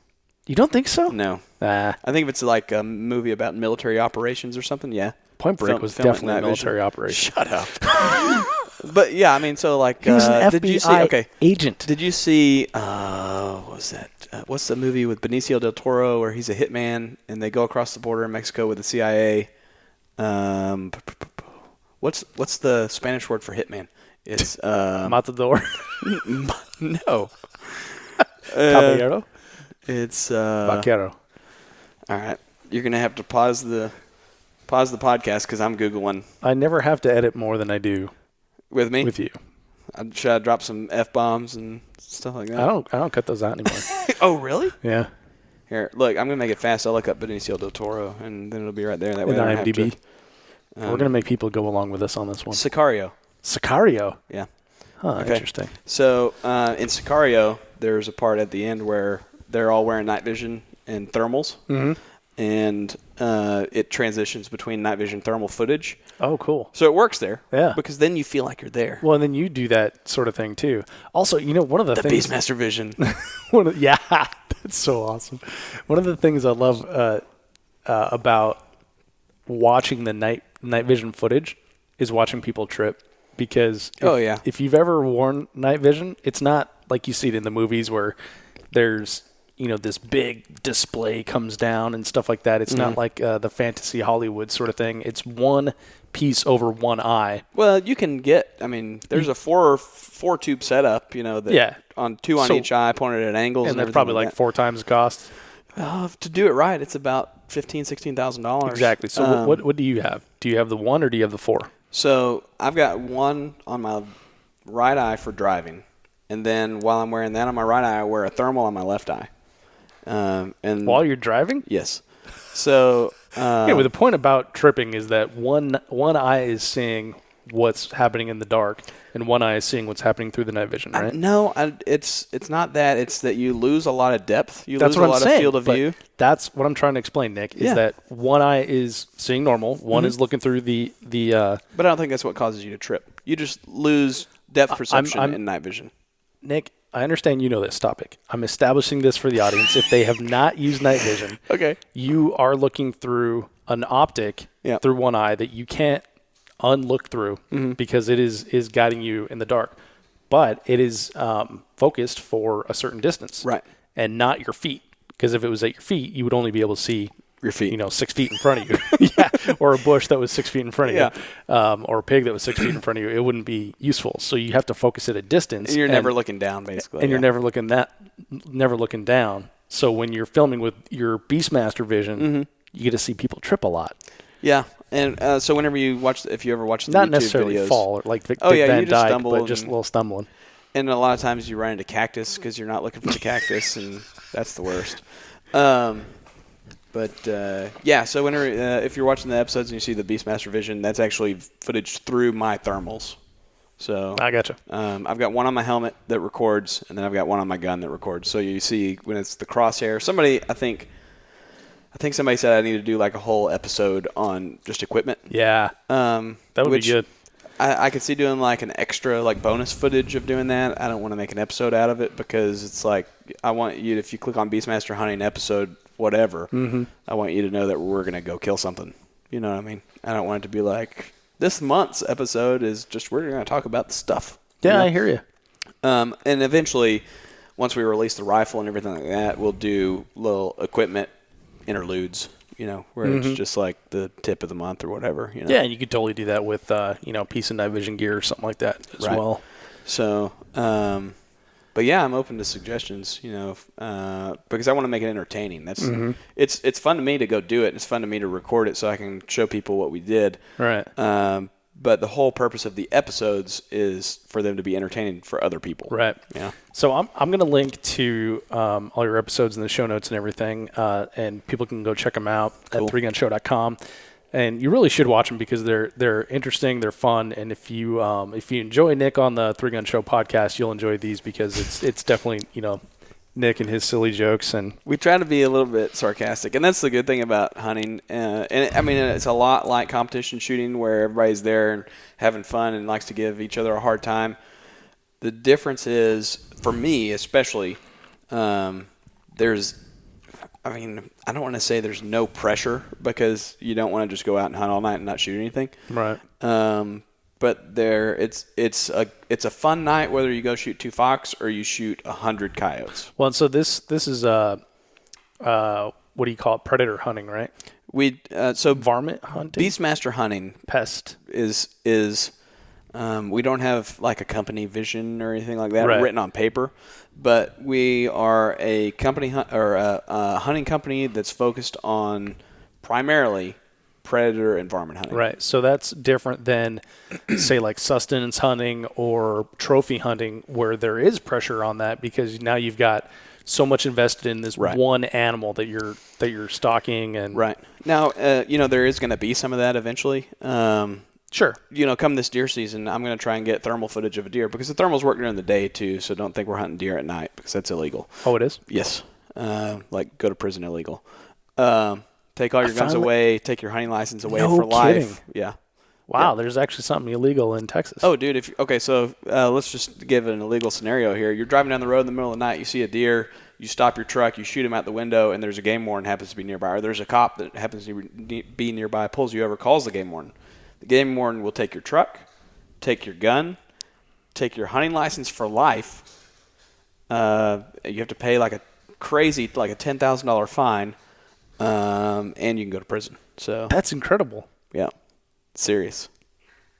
You don't think so? No. I think if it's like a movie about military operations or something, yeah. Point Break was definitely a military operation. Shut up. But yeah, I mean, so like, he was an FBI agent. Did you see? What was that? What's the movie with Benicio del Toro where he's a hitman and they go across the border in Mexico with the CIA? What's the Spanish word for hitman? It's Matador. No. Caballero. It's Vaquero. All right, you're gonna have to pause the podcast because I'm Googling. I never have to edit more than I do. With me? With you. Should I drop some F-bombs and stuff like that? I don't cut those out anymore. Oh, really? Yeah. Here, look, I'm going to make it fast. I'll look up Benicio del Toro, and then it'll be right there. That way I don't IMDb. have to, We're going to make people go along with us on this one. Sicario. Yeah. Huh, Okay. Interesting. So in Sicario, there's a part at the end where they're all wearing night vision and thermals. and it transitions between night vision thermal footage. Oh, cool. So it works there. Yeah. Because then you feel like you're there. Well, and then you do that sort of thing too. Also, one of the things Beastmaster vision. yeah, that's so awesome. One of the things I love about watching the night vision footage is watching people trip, because if you've ever worn night vision, it's not like you see it in the movies where there's this big display comes down and stuff like that. It's not like the fantasy Hollywood sort of thing. It's one piece over one eye. Well, you can get, there's a four tube setup, on two on each eye, pointed at angles. And that's probably like 4 times the cost. To do it right, it's about $15,000-$16,000. Exactly. So what do you have? Do you have the 1 or do you have the 4? So I've got 1 on my right eye for driving. And then while I'm wearing that on my right eye, I wear a thermal on my left eye. And while you're driving? Yes. So well, the point about tripping is that one eye is seeing what's happening in the dark, and one eye is seeing what's happening through the night vision, right? It's not that. It's that you lose a lot of depth. You That's lose what a lot I'm saying, of field of view. That's what I'm trying to explain, Nick, is that one eye is seeing normal, one is looking through the But I don't think that's what causes you to trip. You just lose depth perception in night vision. Nick, I understand you know this topic. I'm establishing this for the audience. If they have not used night vision, okay, you are looking through an optic through one eye that you can't unlook through because it is guiding you in the dark. But it is focused for a certain distance. Right. And not your feet. Because if it was at your feet, you would only be able to see your feet, 6 feet in front of you. Yeah. Or a bush that was 6 feet in front of you. Or a pig that was 6 feet in front of you. It wouldn't be useful. So you have to focus at a distance. And you're never looking down, basically. And you're never looking down. So when you're filming with your Beastmaster vision, you get to see people trip a lot. Yeah. And so whenever you watch, if you ever watch the not YouTube necessarily videos, fall or like Big Van you just Dyke, stumble but just a little stumbling. And a lot of times you run into cactus because you're not looking for the cactus, and that's the worst. So whenever if you're watching the episodes and you see the Beastmaster vision, that's actually footage through my thermals. So I gotcha. I've got one on my helmet that records, and then I've got one on my gun that records. So you see when it's the crosshair. I think somebody said I need to do like a whole episode on just equipment. Yeah. That would be good. I could see doing like an extra like bonus footage of doing that. I don't want to make an episode out of it because it's like I want you to, if you click on Beastmaster Hunting episode whatever, I want you to know that we're going to go kill something. You know what I mean? I don't want it to be like this month's episode is just we're going to talk about the stuff. Yeah, you know? I hear you. And eventually, once we release the rifle and everything like that, we'll do little equipment interludes, where it's just like the tip of the month or whatever. Yeah, and you could totally do that with, piece of night vision gear or something like that as well. So, but yeah, I'm open to suggestions, because I want to make it entertaining. That's it's fun to me to go do it. It's fun to me to record it so I can show people what we did. Right. But the whole purpose of the episodes is for them to be entertaining for other people. Right. Yeah. So I'm going to link to all your episodes in the show notes and everything, and people can go check them out at 3gunshow.com. And you really should watch them because they're interesting, they're fun, and if you enjoy Nick on the 3 Gun Show podcast, you'll enjoy these because it's definitely Nick and his silly jokes, and we try to be a little bit sarcastic, and that's the good thing about hunting. It's a lot like competition shooting, where everybody's there and having fun and likes to give each other a hard time. The difference is, for me especially, I don't want to say there's no pressure because you don't want to just go out and hunt all night and not shoot anything. Right. But it's a fun night whether you go shoot 2 fox or you shoot 100 coyotes. Well, so this is what do you call it? Predator hunting, right? Varmint hunting. Beastmaster hunting pest is we don't have like a company vision or anything like that written on paper, but we are a company a hunting company that's focused on primarily predator and varmint hunting. Right. So that's different than, say, like sustenance hunting or trophy hunting, where there is pressure on that because now you've got so much invested in this one animal that you're stalking. And right now, there is going to be some of that eventually. Sure. Come this deer season, I'm going to try and get thermal footage of a deer because the thermals work during the day too. So don't think we're hunting deer at night because that's illegal. Oh, it is? Yes. Like go to prison illegal. Take all your guns away. Take your hunting license away No for life. kidding. Yeah. Wow, Yeah. there's actually something illegal in Texas. Oh, dude. So let's just give an illegal scenario here. You're driving down the road in the middle of the night. You see a deer. You stop your truck. You shoot him out the window, and there's a game warden happens to be nearby, or there's a cop that happens to be nearby, pulls you over, calls the game warden. The game warden will take your truck, take your gun, take your hunting license for life. You have to pay like a $10,000 fine, and you can go to prison. So That's incredible. yeah, serious.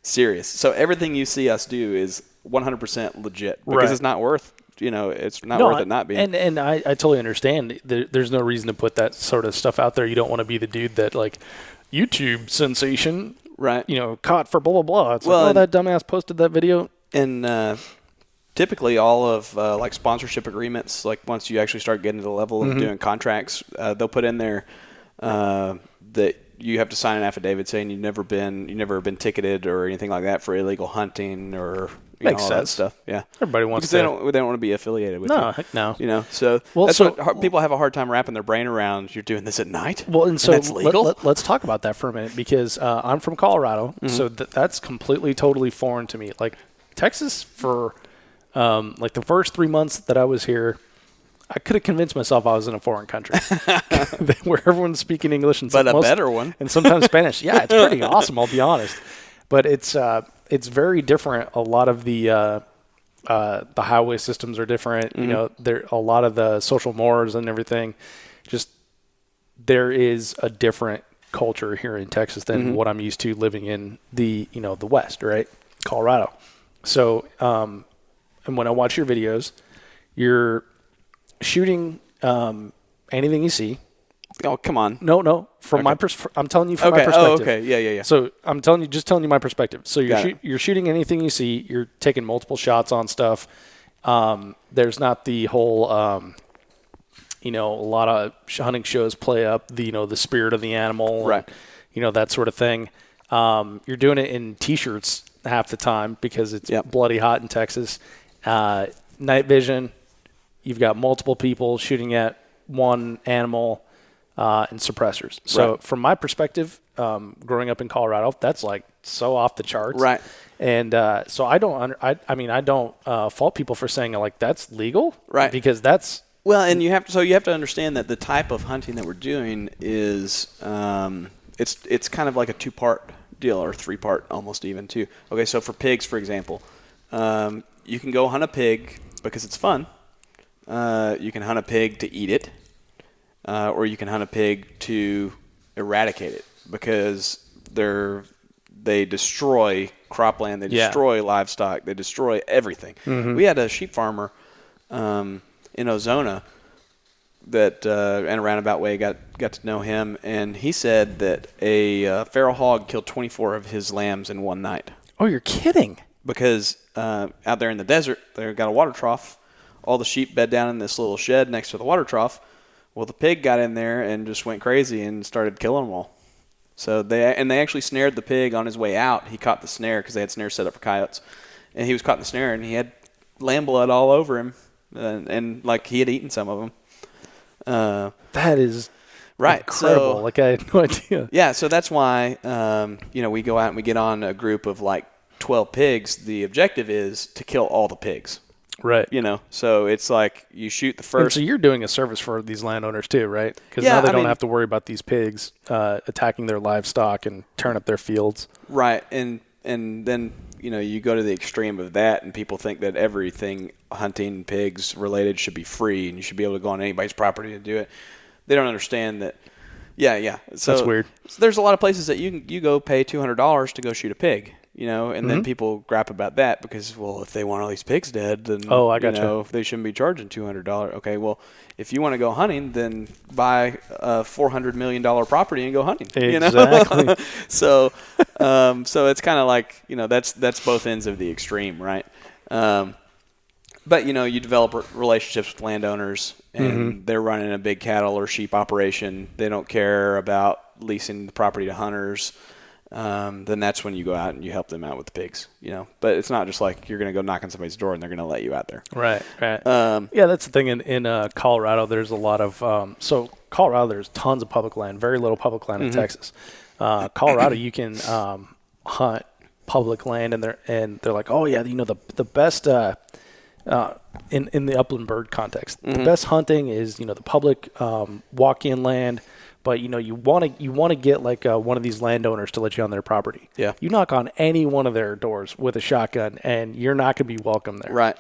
So everything you see us do is 100% legit because Right. it's not worth. It's not worth it not being. And I totally understand. There's no reason to put that sort of stuff out there. You don't want to be the dude that like YouTube sensation, Right. Caught for blah blah blah. It's Well, like, that dumbass posted that video. And typically all of like sponsorship agreements, like once you actually start getting to the level of doing contracts, they'll put in there that you have to sign an affidavit saying you've never been ticketed or anything like that for illegal hunting or Makes all sense. that stuff. Yeah. Everybody wants because to. they don't want to be affiliated with No, you. heck no. So Well, that's so- what people have a hard time wrapping their brain around. You're doing this at night. Well, and so that's legal. let's talk about that for a minute because I'm from Colorado, so that's completely, totally foreign to me. Like Texas, for like the first 3 months that I was here, I could have convinced myself I was in a foreign country where everyone's speaking English and But a better one. and sometimes Spanish. Yeah, it's pretty awesome. I'll be honest, but it's very different. A lot of the highway systems are different. There a lot of the social mores and everything. Just there is a different culture here in Texas than what I'm used to living in the West, right? Colorado. So, and when I watch your videos, you're shooting anything you see. Oh, come on. No. From my I'm telling you from my Okay. perspective. Oh, okay. Yeah. So I'm telling you my perspective. So Got it. you're shooting anything you see. You're taking multiple shots on stuff. There's not the whole, a lot of hunting shows play up the spirit of the animal, Right. And, that sort of thing. You're doing it in T-shirts half the time because it's Yep. bloody hot in Texas. Night vision. You've got multiple people shooting at one animal. And suppressors. So Right. from my perspective, growing up in Colorado, that's like so off the charts. Right. And so I don't fault people for saying like that's legal. Right. Because that's Well, and you have to understand that the type of hunting that we're doing is it's kind of like a 2-part deal or 3-part almost even too. Okay, so for pigs, for example, you can go hunt a pig because it's fun. You can hunt a pig to eat it. Or you can hunt a pig to eradicate it because they destroy cropland, they destroy livestock, they destroy everything. We had a sheep farmer in Ozona that in a roundabout way got to know him, and he said that a feral hog killed 24 of his lambs in one night. Oh, you're kidding. Because out there in the desert, they've got a water trough. All the sheep bed down in this little shed next to the water trough. Well, the pig got in there and just went crazy and started killing them all. So they actually snared the pig on his way out. He caught the snare because they had snares set up for coyotes, and he was caught in the snare and he had lamb blood all over him, and like he had eaten some of them. That is Right, incredible. so- Like I had no idea. Yeah, so that's why we go out and we get on a group of like 12 pigs. The objective is to kill all the pigs. Right. So it's like you shoot the And first. so you're doing a service for these landowners too, right? Because Yeah, now they I don't mean- have to worry about these pigs attacking their livestock and tearing up their fields. Right, and then you go to the extreme of that, and people think that everything hunting pigs related should be free, and you should be able to go on anybody's property to do it. They don't understand that. Yeah. So That's weird. So there's a lot of places that you go pay $200 to go shoot a pig, and then people gripe about that because, well, if they want all these pigs dead, then I gotcha. they shouldn't be charging $200. Okay, well, if you want to go hunting, then buy a $400 million property and go hunting. Exactly. So it's kind of like that's both ends of the extreme, right? But you develop relationships with landowners, and they're running a big cattle or sheep operation. They don't care about leasing the property to hunters. Then that's when you go out and you help them out with the pigs. But it's not just like you're going to go knock on somebody's door and they're going to let you out there. Right. Yeah, that's the thing in Colorado. There's a lot of so Colorado, there's tons of public land, very little public land in Texas. Colorado, you can hunt public land, and they're like, oh yeah, the best in the upland bird context, the best hunting is the public walk-in land. But you want to get like one of these landowners to let you on their property. Yeah. You knock on any one of their doors with a shotgun, and you're not going to be welcome there. Right.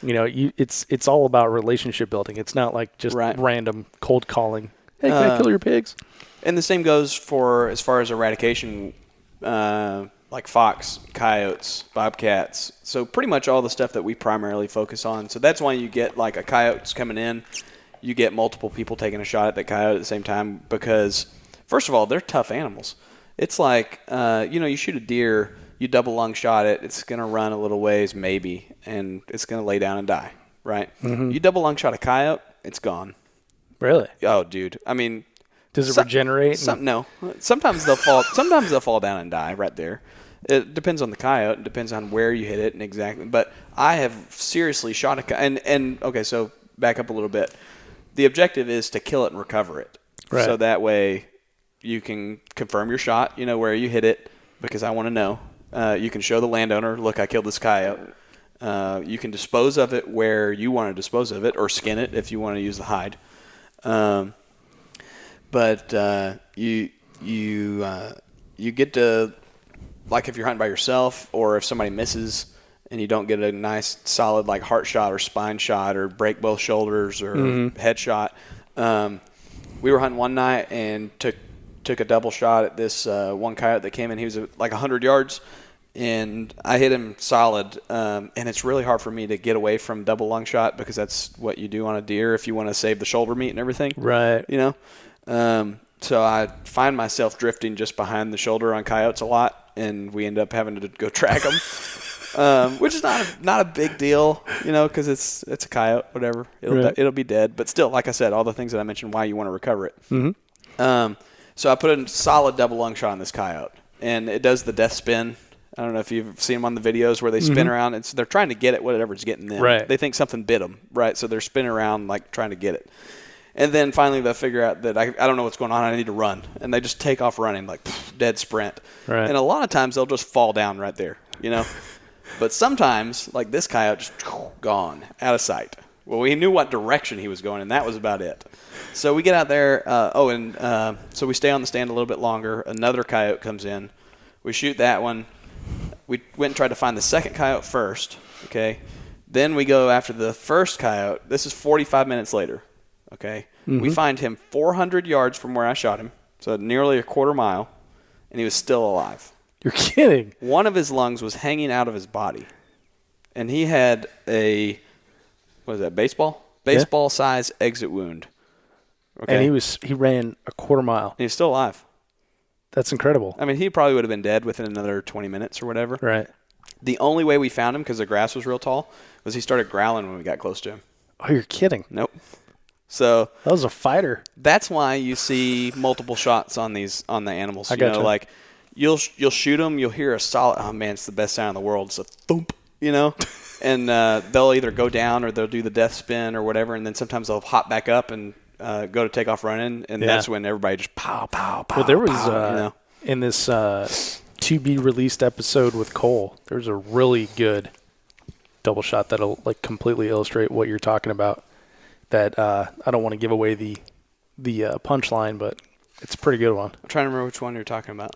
It's all about relationship building. It's not like just random cold calling. Hey, can I kill your pigs? And the same goes for as far as eradication, like fox, coyotes, bobcats. So pretty much all the stuff that we primarily focus on. So that's why you get like a coyote's coming in. You get multiple people taking a shot at that coyote at the same time because, first of all, they're tough animals. It's like, you shoot a deer, you double lung shot it, it's going to run a little ways maybe, and it's going to lay down and die, right? Mm-hmm. You double lung shot a coyote, it's gone. Really? Oh, dude. I mean, does it regenerate? No. Sometimes they'll fall. Sometimes they'll fall down and die right there. It depends on the coyote. It depends on where you hit it and exactly. But I have seriously shot a coyote. And okay, so back up a little bit. The objective is to kill it and recover it. Right. So that way you can confirm your shot, where you hit it, because I want to know. You can show the landowner, look, I killed this coyote. You can dispose of it where you want to dispose of it, or skin it if you want to use the hide. But you get to, like if you're hunting by yourself, or if somebody misses and you don't get a nice solid like heart shot or spine shot or break both shoulders or head shot. We were hunting one night and took a double shot at this one coyote that came in. He was like 100 yards, and I hit him solid. And it's really hard for me to get away from double lung shot because that's what you do on a deer if you want to save the shoulder meat and everything. Right. So I find myself drifting just behind the shoulder on coyotes a lot, and we end up having to go track them. Which is not a big deal, because it's a coyote, whatever. It'll be dead, but still, like I said, all the things that I mentioned, why you want to recover it. Mm-hmm. So I put a solid double lung shot on this coyote, and it does the death spin. I don't know if you've seen them on the videos where they spin around. They're trying to get at whatever's getting them. Right. They think something bit them, right? So they're spinning around like trying to get it. And then finally they'll figure out that I don't know what's going on. I need to run, and they just take off running like dead sprint. Right. And a lot of times they'll just fall down right there, But sometimes, like this coyote, just gone, out of sight. Well, we knew what direction he was going, and that was about it. So we get out there. So we stay on the stand a little bit longer. Another coyote comes in. We shoot that one. We went and tried to find the second coyote first, okay? Then we go after the first coyote. This is 45 minutes later, okay? Mm-hmm. We find him 400 yards from where I shot him, so nearly a quarter mile, and he was still alive. You're kidding. One of his lungs was hanging out of his body. And he had a, what is that, baseball? Baseball-size exit wound. Okay. And he ran a quarter mile. And he's still alive. That's incredible. I mean, he probably would have been dead within another 20 minutes or whatever. Right. The only way we found him, because the grass was real tall, was he started growling when we got close to him. Oh, you're kidding. Nope. So that was a fighter. That's why you see multiple shots on the animals. I gotcha. Like you'll shoot them, you'll hear a solid. Oh man, it's the best sound in the world. It's a thump, and they'll either go down or they'll do the death spin or whatever, and then sometimes they'll hop back up and go to take off running, and that's when everybody just pow pow pow. Well, there was pow, in this to be released episode with Cole, there's a really good double shot that'll like completely illustrate what you're talking about. That I don't want to give away the punchline, but it's a pretty good one. I'm trying to remember which one you're talking about.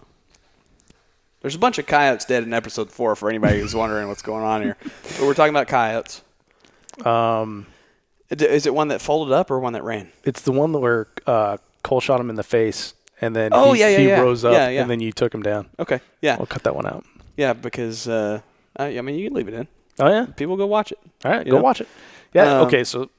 There's a bunch of coyotes dead in episode 4 for anybody who's wondering what's going on here. But we're talking about coyotes. Is it one that folded up or one that ran? It's the one where Cole shot him in the face, and then he rose up, and then you took him down. Okay, yeah. We'll cut that one out. Yeah, because, you can leave it in. Oh, yeah? People go watch it. All right, go watch it. Yeah, okay, so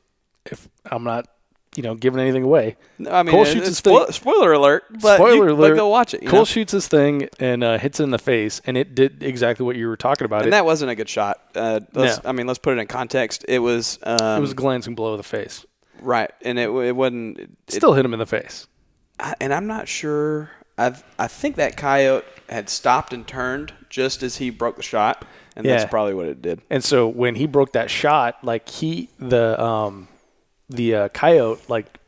if I'm not, giving anything away. No, I mean, Cole shoots his thing. Spoiler alert, but go watch it. Cole shoots his thing and hits it in the face, and it did exactly what you were talking about. And that wasn't a good shot. Let's put it in context. It was a glancing blow of the face. Right, and it wasn't. It still hit him in the face. And I'm not sure. I think that coyote had stopped and turned just as he broke the shot, and that's probably what it did. And so when he broke that shot, like the coyote like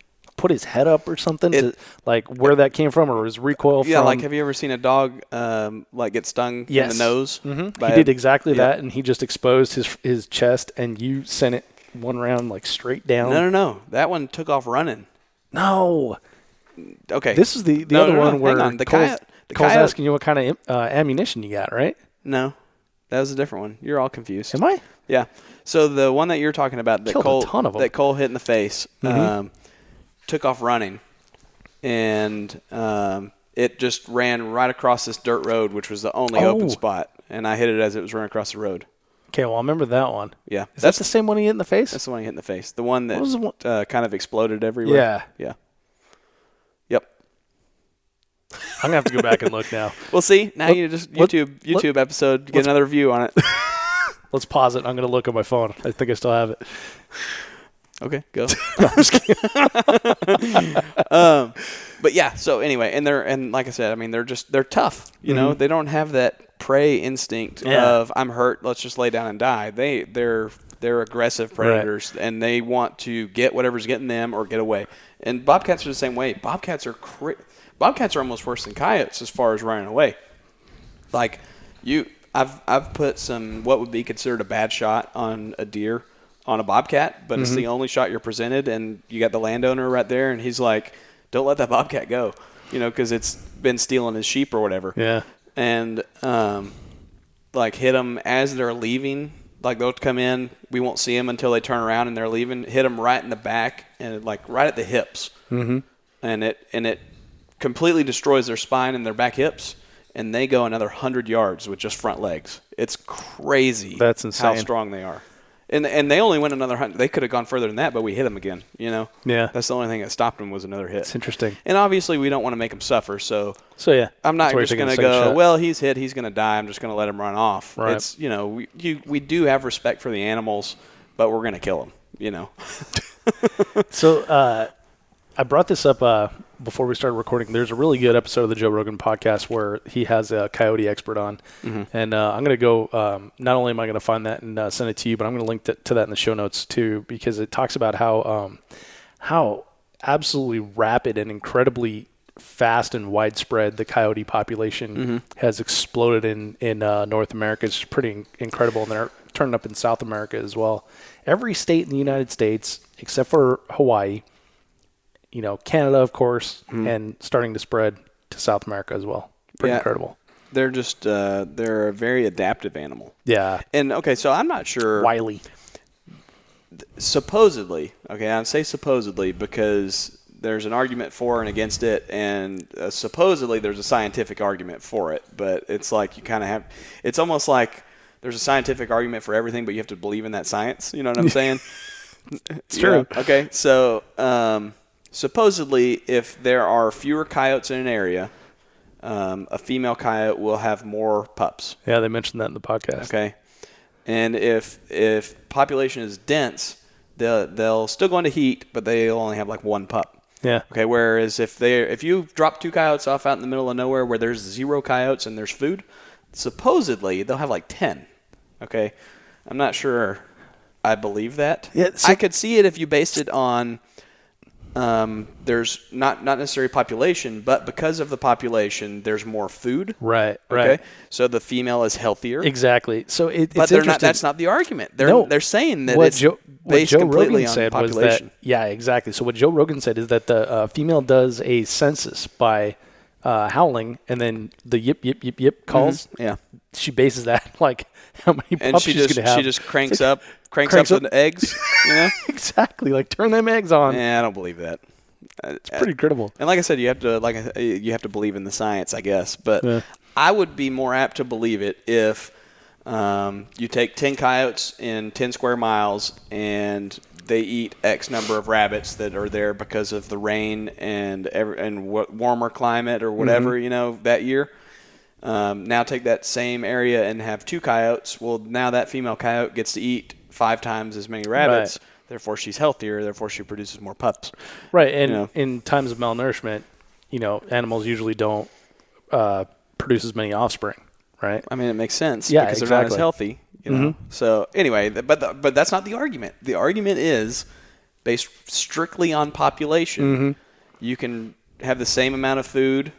put his head up or something to like where that came from or his recoil from. Yeah, like have you ever seen a dog like get stung in the nose? Mm-hmm. He did exactly that, and he just exposed his chest, and you sent it one round like straight down. No. That one took off running. No. Okay. This is the other one where hang on. Cole's coyote. asking you what kind of ammunition you got, right? No, that was a different one. You're all confused. Am I? Yeah. So the one that you're talking about that Cole hit in the face took off running, and it just ran right across this dirt road, which was the only open spot, and I hit it as it was running across the road. Okay, well, I remember that one. Yeah. That's the same one he hit in the face? That's the one he hit in the face. The one that kind of exploded everywhere. Yeah. Yeah. Yep. I'm going to have to go back and look now. Well, see, now you just YouTube episode, get another view on it. Let's pause it. I'm going to look at my phone. I think I still have it. Okay, go. But yeah, so anyway, and like I said, I mean, they're tough. You know, they don't have that prey instinct of I'm hurt, let's just lay down and die. They're aggressive predators, and they want to get whatever's getting them or get away. And bobcats are the same way. Bobcats are almost worse than coyotes as far as running away. Like I've put some what would be considered a bad shot on a deer on a bobcat, but it's the only shot you're presented, and you got the landowner right there, and he's like, don't let that bobcat go, because it's been stealing his sheep or whatever. Yeah. And like hit them as they're leaving. Like they'll come in, we won't see them until they turn around and they're leaving. Hit them right in the back and like right at the hips, and it completely destroys their spine and their back hips, and they go another 100 yards with just front legs. It's crazy. That's insane. How strong they are. And they only went another 100. They could have gone further than that, but we hit them again. Yeah. That's the only thing that stopped them was another hit. It's interesting. And obviously, we don't want to make them suffer. So yeah, I'm not just going to go, well, he's hit, he's going to die. I'm just going to let him run off. Right. It's we do have respect for the animals, but we're going to kill them. So I brought this up before we started recording. There's a really good episode of the Joe Rogan podcast where he has a coyote expert on. And I'm going to go, not only am I going to find that and send it to you, but I'm going to link to that in the show notes too, because it talks about how absolutely rapid and incredibly fast and widespread the coyote population has exploded in North America. It's pretty incredible. And they're turning up in South America as well. Every state in the United States, except for Hawaii, Canada, of course, and starting to spread to South America as well. Pretty incredible. They're just they're a very adaptive animal. Yeah. And okay, so I'm not sure. Wily. Supposedly, okay, I say supposedly because there's an argument for and against it, and supposedly there's a scientific argument for it. But it's like you kind of have. It's almost like there's a scientific argument for everything, but you have to believe in that science. You know what I'm saying? It's true. Okay, so. Supposedly, if there are fewer coyotes in an area, a female coyote will have more pups. Yeah, they mentioned that in the podcast. Okay, and if population is dense, they'll still go into heat, but they'll only have like one pup. Yeah. Okay. Whereas if you drop 2 coyotes off out in the middle of nowhere where there's 0 coyotes and there's food, supposedly they'll have like 10. Okay. I'm not sure I believe that. Yeah, I could see it if you based it on. There's not necessarily population, but because of the population, there's more food. Right. Okay. So the female is healthier. Exactly. So it's but they're not. That's not the argument. They're saying that it's based completely on population. Yeah, exactly. So what Joe Rogan said is that the female does a census by howling, and then the yip yip yip yip calls. Yeah. She bases that like how many pups she's going to have. She just cranks up the eggs. Exactly. Like turn them eggs on. Yeah, I don't believe that. It's pretty incredible. And like I said, you have to believe in the science, I guess. But I would be more apt to believe it if you take 10 coyotes in 10 square miles and they eat X number of rabbits that are there because of the rain and warmer climate or whatever that year. Now take that same area and have 2 coyotes. Well, now that female coyote gets to eat 5 times as many rabbits. Right. Therefore, she's healthier. Therefore, she produces more pups. Right. And in times of malnourishment, animals usually don't produce as many offspring. Right. I mean, it makes sense. Yeah, because exactly. they're not as healthy. So anyway, but that's not the argument. The argument is based strictly on population, you can have the same amount of food.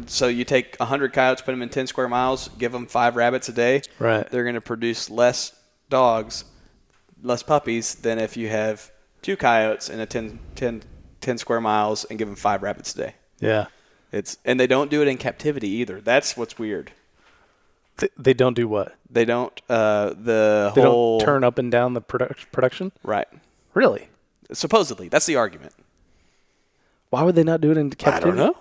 So you take 100 coyotes, put them in 10 square miles, give them 5 rabbits a day. Right. They're going to produce less dogs, less puppies than if you have 2 coyotes in a 10 square miles and give them 5 rabbits a day. Yeah. And they don't do it in captivity either. That's what's weird. They don't do what? They don't don't turn up and down the production? Right. Really? Supposedly. That's the argument. Why would they not do it in captivity? I don't know.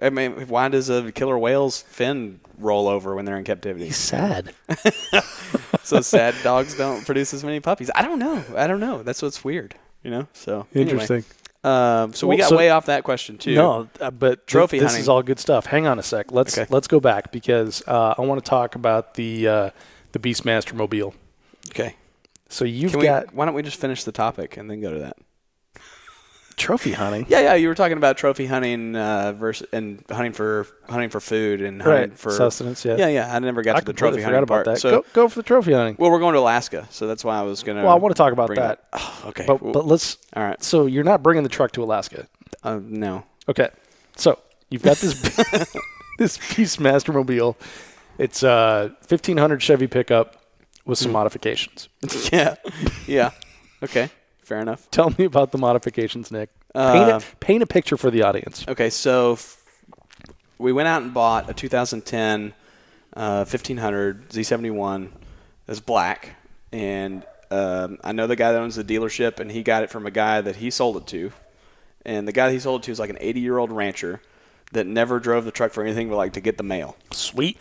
I mean, why does a killer whale's fin roll over when they're in captivity? He's sad. So sad dogs don't produce as many puppies. I don't know. That's what's weird, So Interesting. Anyway. We got way off that question too. No, but trophy this hunting. is all good stuff. Hang on a sec. Let's go back because I want to talk about the Beastmaster mobile. Okay. So why don't we just finish the topic and then go to that? Trophy hunting. Yeah. You were talking about trophy hunting versus and hunting for food and hunting for sustenance. Yeah. Yeah. I never got to the trophy hunting about part. That. So go for the trophy hunting. Well, we're going to Alaska, so that's why I was gonna. Well, I want to talk about that. Oh, okay. But let's. All right. So you're not bringing the truck to Alaska? No. Okay. So you've got this this Beastmaster mobile. It's a 1500 Chevy pickup with some modifications. Yeah. Okay. Fair enough. Tell me about the modifications, Nick. Paint a picture for the audience. Okay, so we went out and bought a 2010 1500 Z71. It's black, and I know the guy that owns the dealership, and he got it from a guy that he sold it to. And the guy that he sold it to is like an 80-year-old rancher that never drove the truck for anything but like to get the mail. Sweet.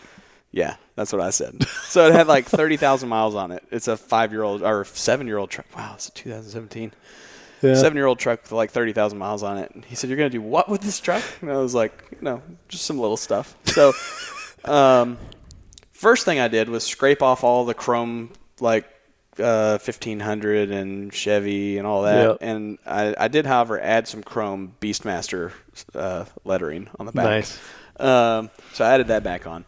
Yeah, that's what I said. So it had like 30,000 miles on it. It's a 5-year-old or 7-year-old truck. Wow, it's a 2017. Yeah. 7-year-old truck with like 30,000 miles on it. And he said, "You're going to do what with this truck?" And I was like, "No, just some little stuff." So first thing I did was scrape off all the chrome, like 1500 and Chevy and all that. Yep. And I did, however, add some chrome Beastmaster lettering on the back. Nice. So I added that back on.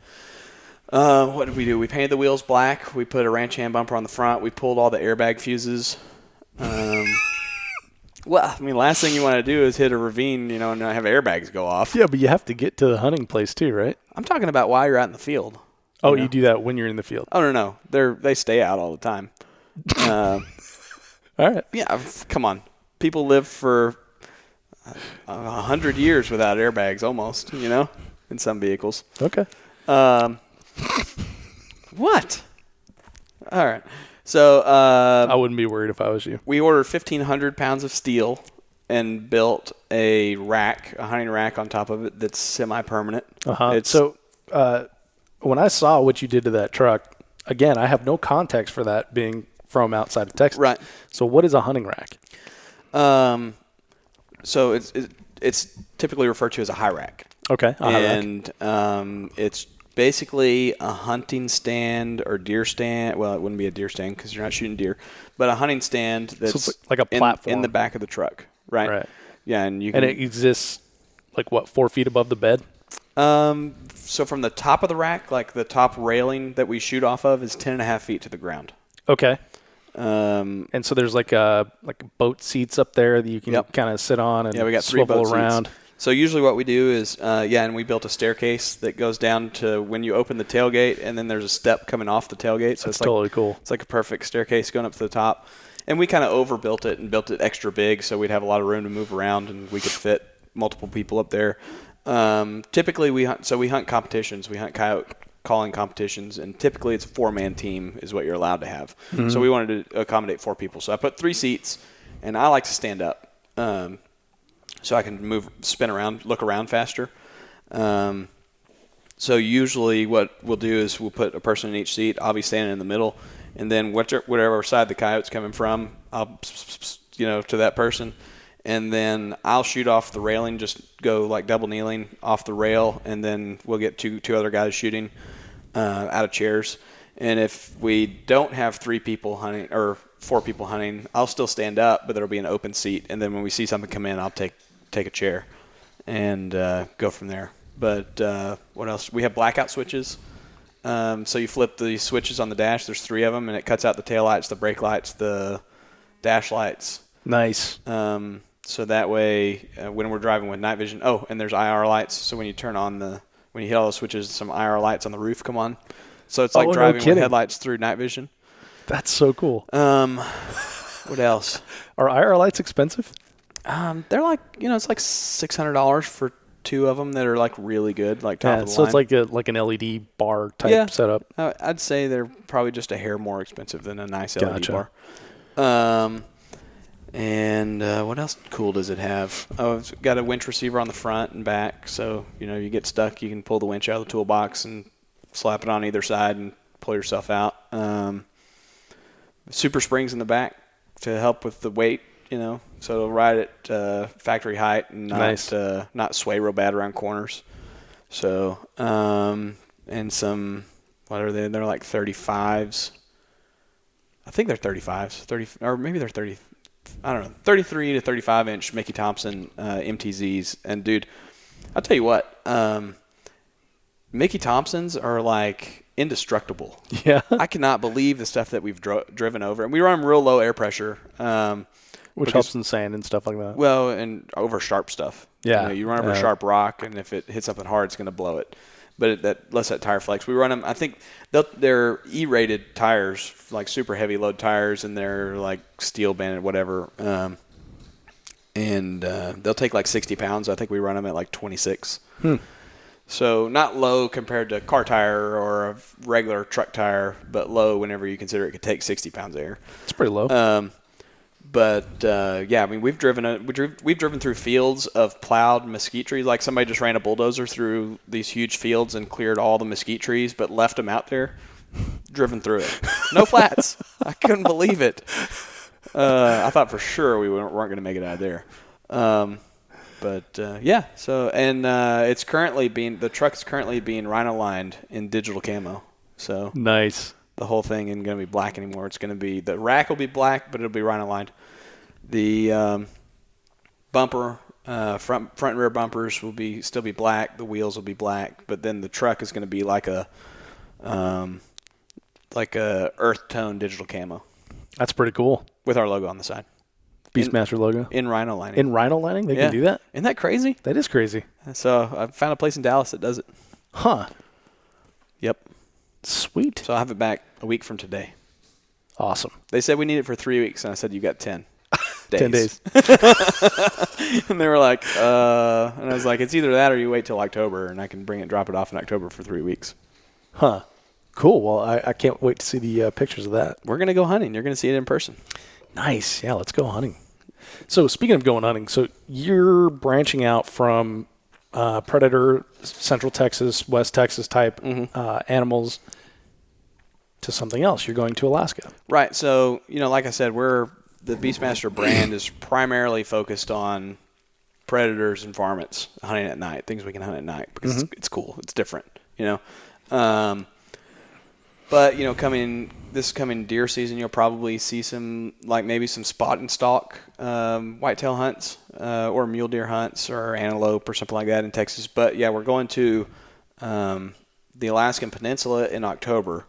What did we do? We painted the wheels black. We put a ranch hand bumper on the front. We pulled all the airbag fuses. Well, I mean, last thing you want to do is hit a ravine, and not have airbags go off. Yeah, but you have to get to the hunting place too, right? I'm talking about while you're out in the field. Oh, you do that when you're in the field? Oh, no. They stay out all the time. All right. Yeah, come on. People live for 100 years without airbags almost, in some vehicles. Okay. What? All right. So I wouldn't be worried if I was you. We ordered 1,500 pounds of steel and built a hunting rack on top of it that's semi-permanent. Uh-huh. So when I saw what you did to that truck, again, I have no context for that being from outside of Texas. Right. So what is a hunting rack? So it's typically referred to as a high rack. Okay. And it's basically a hunting stand or deer stand. Well, it wouldn't be a deer stand because you're not shooting deer, but a hunting stand that's so it's like a platform in the back of the truck, right? Right. Yeah, and it exists like 4 feet above the bed. So from the top of the rack, like the top railing that we shoot off of, is 10.5 feet to the ground. Okay. And so there's like boat seats up there that you can kind of sit on and we got 3 swivel boat around. Seats. So usually what we do is, and we built a staircase that goes down to when you open the tailgate, and then there's a step coming off the tailgate. So That's totally cool. It's like a perfect staircase going up to the top. And we kind of overbuilt it and built it extra big so we'd have a lot of room to move around and we could fit multiple people up there. Typically we hunt competitions. We hunt coyote calling competitions, and typically it's a 4-man team is what you're allowed to have. Mm-hmm. So we wanted to accommodate 4 people. So I put 3 seats, and I like to stand up. So I can spin around, look around faster. So usually what we'll do is we'll put a person in each seat. I'll be standing in the middle, and then whatever side the coyote's coming from, I'll, to that person. And then I'll shoot off the railing, just go like double kneeling off the rail, and then we'll get two other guys shooting out of chairs. And if we don't have 3 people hunting or 4 people hunting, I'll still stand up, but there'll be an open seat. And then when we see something come in, I'll take a chair and go from there. But what else? We have blackout switches. So you flip the switches on the dash. There's 3 of them, and it cuts out the tail lights, the brake lights, the dash lights. Nice. So that way, when we're driving with night vision, and there's IR lights. So when you when you hit all the switches, some IR lights on the roof come on. So it's like driving with headlights through night vision. That's so cool. What else? Are IR lights expensive? They're like, it's like $600 for 2 of them that are like really good, like top of the so line. It's like an LED bar type setup. I'd say they're probably just a hair more expensive than a nice LED bar. And what else cool does it have? It's got a winch receiver on the front and back, so you get stuck, you can pull the winch out of the toolbox and slap it on either side and pull yourself out. Super springs in the back to help with the weight, so it'll ride at factory height and not sway real bad around corners. So and some, what are they? They're like 35s. I think they're 35s, or maybe they're 30. I don't know, 33 to 35 inch Mickey Thompson MTZs. And dude, I'll tell you what, Mickey Thompsons are like indestructible. Yeah. I cannot believe the stuff that we've driven over. And we run real low air pressure. Which helps in sand and stuff like that. Well, and over sharp stuff. Yeah. You run over sharp rock, and if it hits something hard, it's going to blow it. But that lets that tire flex. We run them, I think they're E-rated tires, like super heavy load tires, and they're like steel banded, whatever. And they'll take like 60 pounds. I think we run them at like 26. So not low compared to a car tire or a regular truck tire, but low whenever you consider it could take 60 pounds of air. It's pretty low. We've driven through fields of plowed mesquite trees. Like somebody just ran a bulldozer through these huge fields and cleared all the mesquite trees, but left them out there. Driven through it, no flats. I couldn't believe it. I thought for sure we weren't going to make it out of there. So it's currently the truck is currently being rhino lined in digital camo. So nice. The whole thing isn't going to be black anymore. It's going to be, the rack will be black, but it'll be rhino lined. The bumper, front and rear bumpers will still be black. The wheels will be black, but then the truck is going to be like a earth tone digital camo. That's pretty cool. With our logo on the side. Beastmaster logo. In rhino lining. In rhino lining? They can do that? Isn't that crazy? That is crazy. So I found a place in Dallas that does it. Huh. Yep. Sweet. So I'll have it back a week from today. Awesome. They said we need it for 3 weeks, and I said you got 10 days. 10 days. And they were like, and I was like, it's either that or you wait till October, and I can drop it off in October for 3 weeks. Huh. Cool. Well, I can't wait to see the pictures of that. We're going to go hunting. You're going to see it in person. Nice. Yeah, let's go hunting. So speaking of going hunting, so you're branching out from predator, Central Texas, West Texas type animals to something else. You're going to Alaska. Right. So, like I said, the Beastmaster brand is primarily focused on predators and varmints, hunting at night, things we can hunt at night because it's cool. It's different, But, this coming deer season, you'll probably see some, like maybe some spot and stalk whitetail hunts or mule deer hunts or antelope or something like that in Texas. But, yeah, we're going to the Alaskan Peninsula in October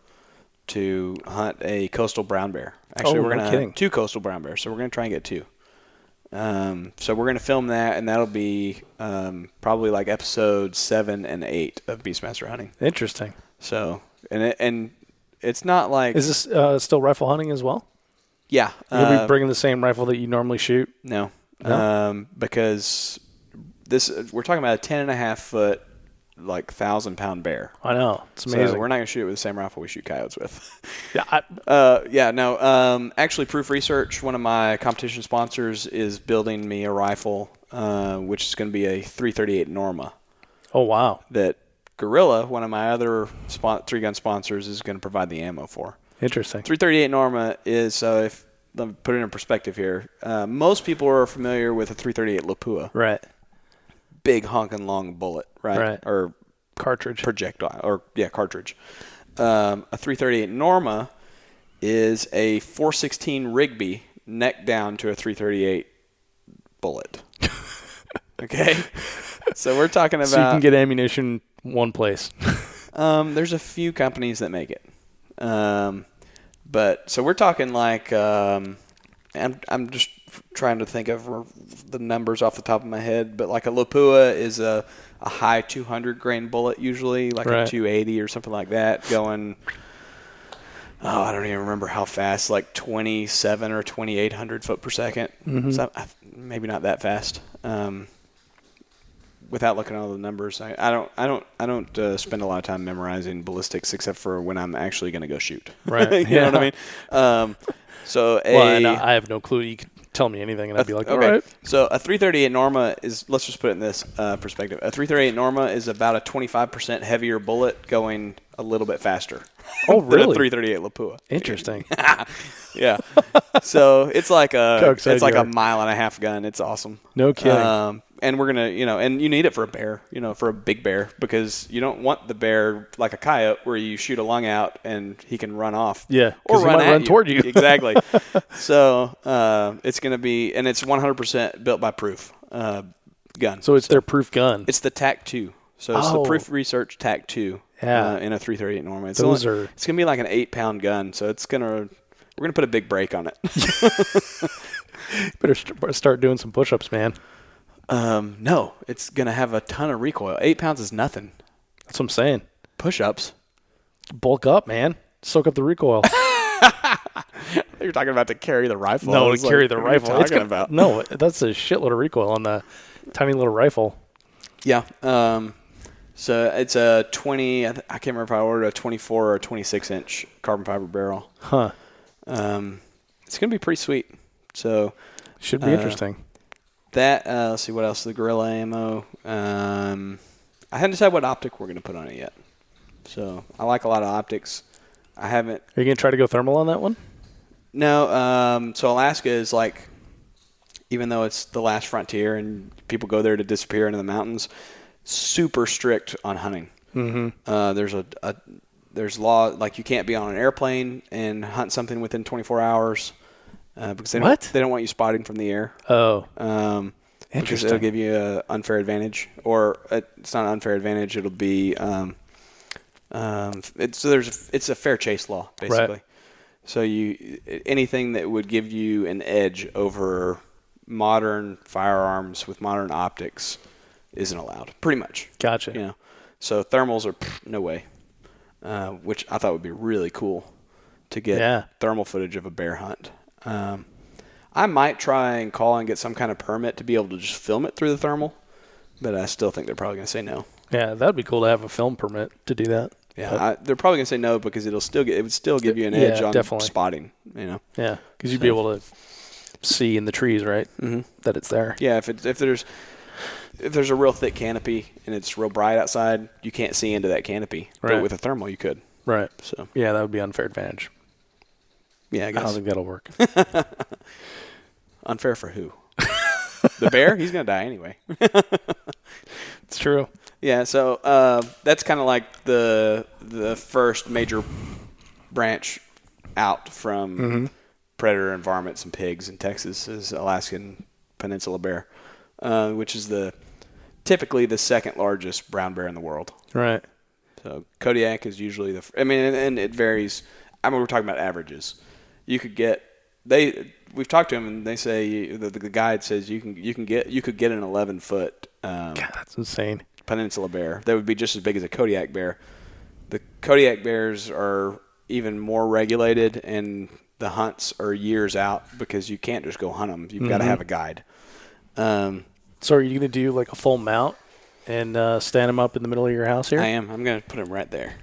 to hunt a coastal brown bear. Actually, we're going to hunt 2 coastal brown bears, so we're going to try and get 2. So we're going to film that, and that'll be probably like episodes 7 and 8 of Beastmaster Hunting. Interesting. So, and it's not like... Is this still rifle hunting as well? Yeah. You'll be bringing the same rifle that you normally shoot? No. Because we're talking about a 10.5 foot, like 1,000-pound bear. I know. It's amazing. So we're not going to shoot it with the same rifle we shoot coyotes with. Yeah. Actually, Proof Research, one of my competition sponsors, is building me a rifle, which is going to be a 338 Norma. Oh, wow. That Gorilla, one of my other 3-gun sponsors, is going to provide the ammo for. Interesting. 338 Norma is, if let me put it in perspective here, most people are familiar with a 338 Lapua. Right. Big honking long bullet, right? Or cartridge. Projectile, or cartridge. A 338 Norma is a 416 Rigby neck down to a 338 bullet. Okay? So we're talking about... So you can get ammunition one place. There's a few companies that make it. But so we're talking like... I'm just trying to think of the numbers off the top of my head, but like a Lapua is a high 200 grain bullet usually, like a 280 or something like that, going. Oh, I don't even remember how fast, like 27 or 2,800 foot per second. Mm-hmm. So maybe not that fast. Without looking at all the numbers, I don't spend a lot of time memorizing ballistics except for when I'm actually going to go shoot. Right. You know what I mean? And I have no clue. You could tell me anything, and I'd be like, okay. All right. So a 338 Norma is, let's just put it in this perspective. A 338 Norma is about a 25% heavier bullet going a little bit faster. Oh, than really? a 338 Lapua. Interesting. Yeah. So it's like How excited it's like you a are. mile and a half gun. It's awesome. No kidding. And we're gonna, and you need it for a bear, for a big bear, because you don't want the bear like a coyote where you shoot a lung out and he can run off. Yeah, or 'cause he run might at run toward you. Exactly. So it's gonna be, and it's 100% built by Proof gun. So it's their proof gun. It's the TAC 2. So it's the Proof Research TAC 2. Yeah. In a 338 Norma. It's gonna be like an 8-pound gun. So we're gonna put a big break on it. Better start doing some push-ups, man. No, it's gonna have a ton of recoil. 8 pounds is nothing. That's what I'm saying. Push-ups. Bulk up, man. Soak up the recoil. You're talking about to carry the rifle. No, to carry the rifle. What are you talking about? No, that's a shitload of recoil on the tiny little rifle. Yeah. So it's a 20. I can't remember if I ordered a 24 or a 26 inch carbon fiber barrel. Huh. It's gonna be pretty sweet. So should be interesting. That let's see what else. The Gorilla ammo. I haven't decided what optic we're gonna put on it yet. So I like a lot of optics. I haven't. Are you gonna try to go thermal on that one? No. So Alaska is like, even though it's the last frontier and people go there to disappear into the mountains, super strict on hunting. Mm-hmm. There's law, like you can't be on an airplane and hunt something within 24 hours because they don't want you spotting from the air. Oh. Because it'll give you an unfair advantage, or it's not an unfair advantage. It'll be it's a fair chase law basically. Right. So anything that would give you an edge over modern firearms with modern optics isn't allowed, pretty much. Gotcha. So thermals are no way, which I thought would be really cool to get thermal footage of a bear hunt. I might try and call and get some kind of permit to be able to just film it through the thermal, but I still think they're probably going to say no. Yeah, that'd be cool to have a film permit to do that. Yeah, they're probably going to say no because it would still give you an edge on spotting. Yeah, because you'd be able to see in the trees, right? Mm-hmm. That it's there. Yeah, if there's a real thick canopy and it's real bright outside, you can't see into that canopy. Right. But with a thermal, you could. Right. So yeah, that would be unfair advantage. Yeah, I guess. I don't think that'll work. Unfair for who? The bear? He's going to die anyway. It's true. Yeah, so that's kind of like the first major branch out from predator environments and pigs in Texas is Alaskan peninsula bear, which is typically the second largest brown bear in the world. Right. So Kodiak is usually and it varies. We're talking about averages. You could get we've talked to them and they say the guide says you could get an 11-foot. God, that's insane. Peninsula bear that would be just as big as a Kodiak bear. The Kodiak bears are even more regulated, and the hunts are years out because you can't just go hunt them. You've got to have a guide. So are you going to do like a full mount and stand them up in the middle of your house here? I am. I'm going to put them right there.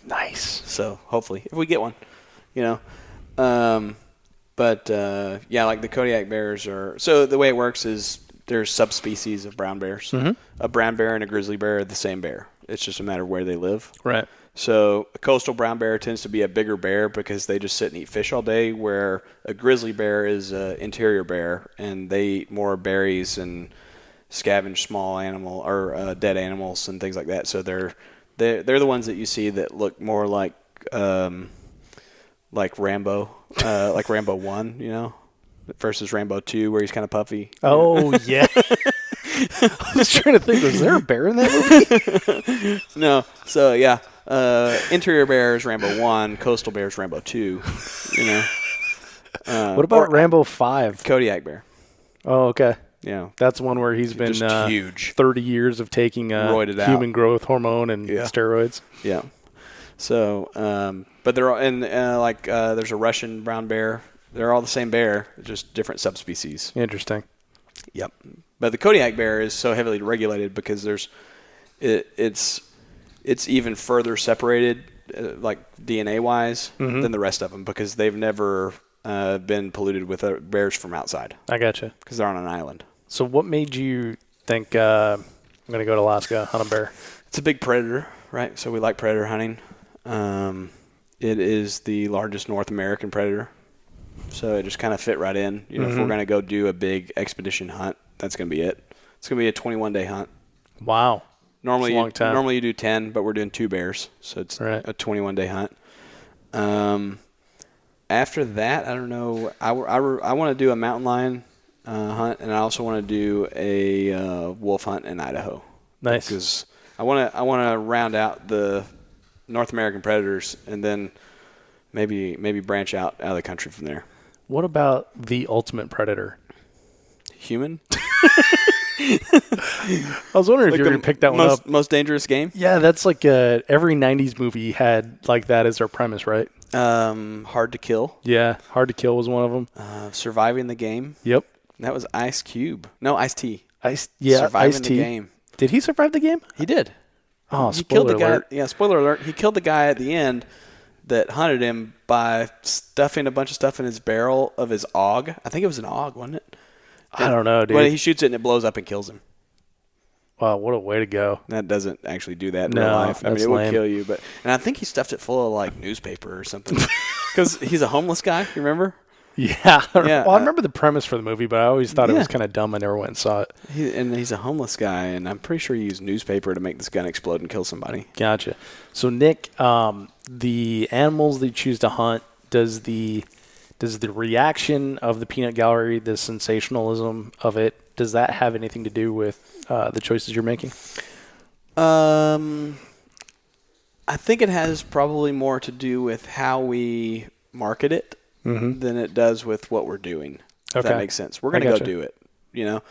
Nice. So hopefully, if we get one, But like the Kodiak bears are. So the way it works is there's subspecies of brown bears. Mm-hmm. A brown bear and a grizzly bear are the same bear. It's just a matter of where they live. Right. So a coastal brown bear tends to be a bigger bear because they just sit and eat fish all day, where a grizzly bear is an interior bear, and they eat more berries and scavenge small animal or dead animals and things like that. So they're the ones that you see that look more like Rambo, like Rambo 1, versus Rambo 2 where he's kind of puffy. Oh, yeah. I was trying to think, was there a bear in that movie? No. So, yeah. Interior bear is Rambo 1, coastal bear is Rambo 2, What about Rambo 5? Kodiak bear. Oh, okay. Yeah. That's one where he's been Just huge. 30 years of taking Roided out. human growth hormone and steroids. Yeah. So, but they're all, and there's a Russian brown bear. They're all the same bear, just different subspecies. Interesting. Yep. But the Kodiak bear is so heavily regulated because it's even further separated, like DNA wise, than the rest of them because they've never been polluted with bears from outside. I gotcha. Because they're on an island. So what made you think I'm going to go to Alaska, hunt a bear? It's a big predator, right? So we like predator hunting. It is the largest North American predator. So it just kind of fit right in. You know, if we're going to go do a big expedition hunt, that's going to be it. It's going to be a 21-day hunt. Wow. Normally, That's a long time. Normally you do 10, but we're doing 2 bears. So it's a 21-day hunt. After that, I don't know. I want to do a mountain lion hunt, and I also want to do a wolf hunt in Idaho. Nice. Because I want to round out the North American predators, and then maybe branch out of the country from there. What about the ultimate predator? Human? I was wondering if you were going to pick that one up. Most dangerous game? Yeah, that's like every 90s movie had like that as their premise, right? Hard to Kill. Yeah, Hard to Kill was one of them. Surviving the Game. Yep. That was Ice Cube. No, Ice-T. Surviving Ice-T. The game. Did he survive the game? He did. Oh, he killed the alert. guy. Yeah, spoiler alert. He killed the guy at the end that hunted him by stuffing a bunch of stuff in his barrel of his AUG. I think it was an AUG, wasn't it? I don't know, dude. But he shoots it and it blows up and kills him. Wow, what a way to go. That doesn't actually do that in real life. I mean, it would kill you. And I think he stuffed it full of, like, newspaper or something. Because he's a homeless guy, you remember? Yeah. Well, I remember the premise for the movie, but I always thought it was kind of dumb. I never went and saw it. He's a homeless guy, and I'm pretty sure he used newspaper to make this gun explode and kill somebody. Gotcha. So, Nick, the animals that you choose to hunt, does the reaction of the peanut gallery, the sensationalism of it, does that have anything to do with the choices you're making? I think it has probably more to do with how we market it than it does with what we're doing. If that makes sense. We're going to go do it, you know.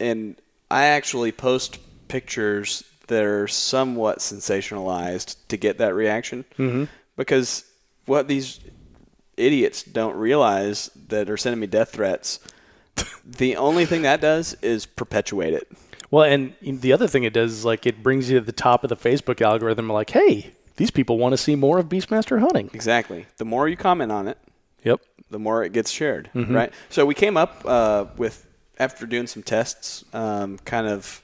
And I actually post pictures that are somewhat sensationalized to get that reaction because what these idiots don't realize that are sending me death threats, the only thing that does is perpetuate it. Well, and the other thing it does is, like, it brings you to the top of the Facebook algorithm. Like, hey, these people want to see more of Beastmaster hunting. Exactly. The more you comment on it, the more it gets shared, right? So we came up with, after doing some tests, kind of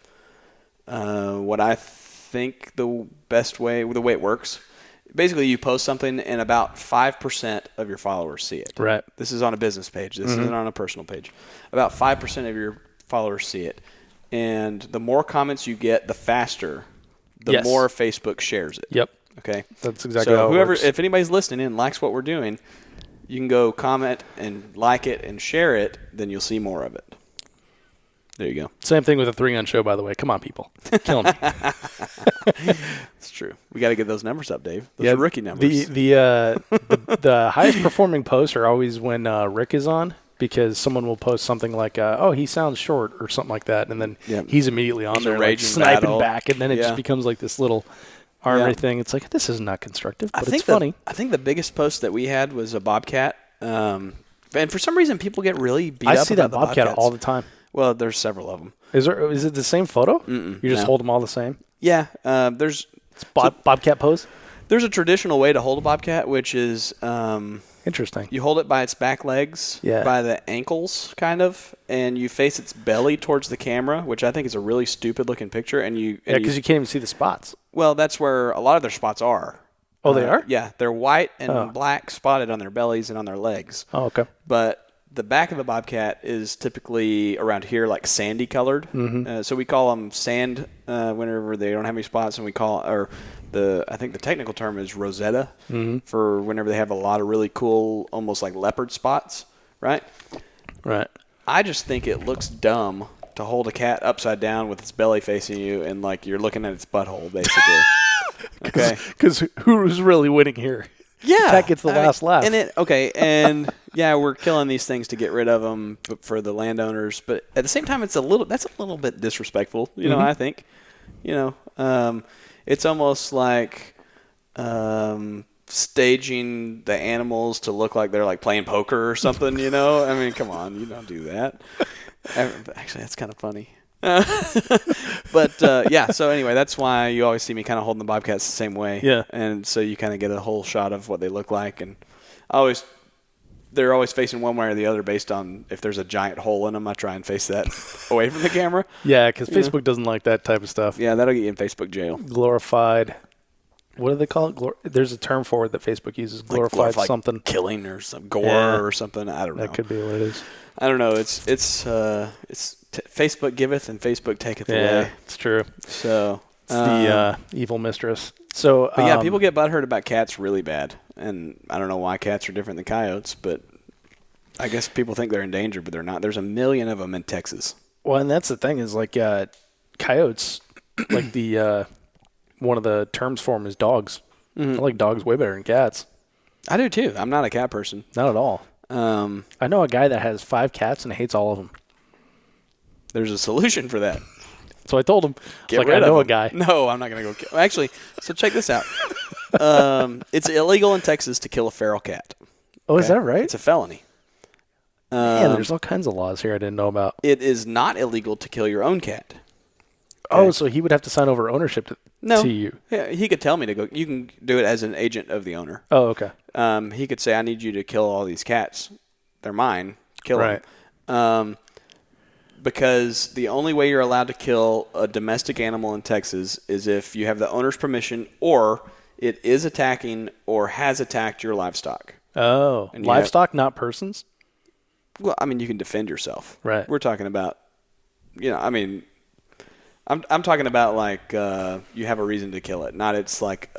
what I think the best way, the way it works. Basically, you post something and about 5% of your followers see it. Right. This is on a business page. This isn't on a personal page. About 5% of your followers see it. And the more comments you get, the faster, the more Facebook shares it. Yep. Okay? That's exactly how it works. If anybody's listening and likes what we're doing, you can go comment and like it and share it, then you'll see more of it. There you go. Same thing with a 3-gun show, by the way. Come on, people. Killing me. It's true. We got to get those numbers up, Dave. Those are rookie numbers. The highest performing posts are always when Rick is on, because someone will post something like, oh, he sounds short or something like that, and then he's immediately on there like, sniping back, and then it just becomes like this little armory thing. It's like, this is not constructive, but it's funny. I think the biggest post that we had was a bobcat, and for some reason people get really beat up about the I see that bobcat bobcats all the time. Well, there's several of them. Is it the same photo? You just hold them all the same? Yeah. There's bobcat pose? There's a traditional way to hold a bobcat, which is interesting. You hold it by its back legs, by the ankles, kind of, and you face its belly towards the camera, which I think is a really stupid-looking picture. And because you can't even see the spots. Well, that's where a lot of their spots are. Oh, they are? Yeah, they're white and black spotted on their bellies and on their legs. Oh, okay. But the back of the bobcat is typically around here, like sandy colored. So we call them sand whenever they don't have any spots, and we call I think the technical term is rosetta for whenever they have a lot of really cool, almost like leopard spots, right? Right. I just think it looks dumb to hold a cat upside down with its belly facing you and like you're looking at its butthole, basically. Okay. Because who's really winning here? Yeah, cat gets the last laugh. And we're killing these things to get rid of them for the landowners, but at the same time, that's a little bit disrespectful. You know, I think. You know, it's almost like staging the animals to look like they're like playing poker or something. You know, I mean, come on, you don't do that. Actually, that's kind of funny. But so anyway, that's why you always see me kind of holding the bobcats the same way. Yeah. And so you kind of get a whole shot of what they look like, and they're always facing one way or the other based on if there's a giant hole in them. I try and face that away from the camera. Yeah, because Facebook doesn't like that type of stuff. Yeah, that'll get you in Facebook jail. Glorified. What do they call it? There's a term for it that Facebook uses. Glorified something. Killing or some gore or something. I don't know. That could be what it is. I don't know. It's Facebook giveth and Facebook taketh away. Yeah, it's true. So it's the evil mistress. So, but people get butthurt about cats really bad, and I don't know why cats are different than coyotes, but I guess people think they're endangered, but they're not. There's 1 million of them in Texas. Well, and that's the thing is like coyotes, like the one of the terms for them is dogs. I like dogs way better than cats. I do too. I'm not a cat person. Not at all. I know a guy that has 5 cats and hates all of them. There's a solution for that. So I told him, I know a guy. No, I'm not going to go. Actually, so check this out. It's illegal in Texas to kill a feral cat. Oh, is that right? It's a felony. Man, there's all kinds of laws here I didn't know about. It is not illegal to kill your own cat. Okay. Oh, so he would have to sign over ownership to you. Yeah, he could tell me to go. You can do it as an agent of the owner. Oh, okay. He could say, I need you to kill all these cats. They're mine. Kill them. Because the only way you're allowed to kill a domestic animal in Texas is if you have the owner's permission or it is attacking or has attacked your livestock. Oh, and livestock, not persons? Well, I mean, you can defend yourself. Right. We're talking about, I mean, I'm talking about like you have a reason to kill it, not it's like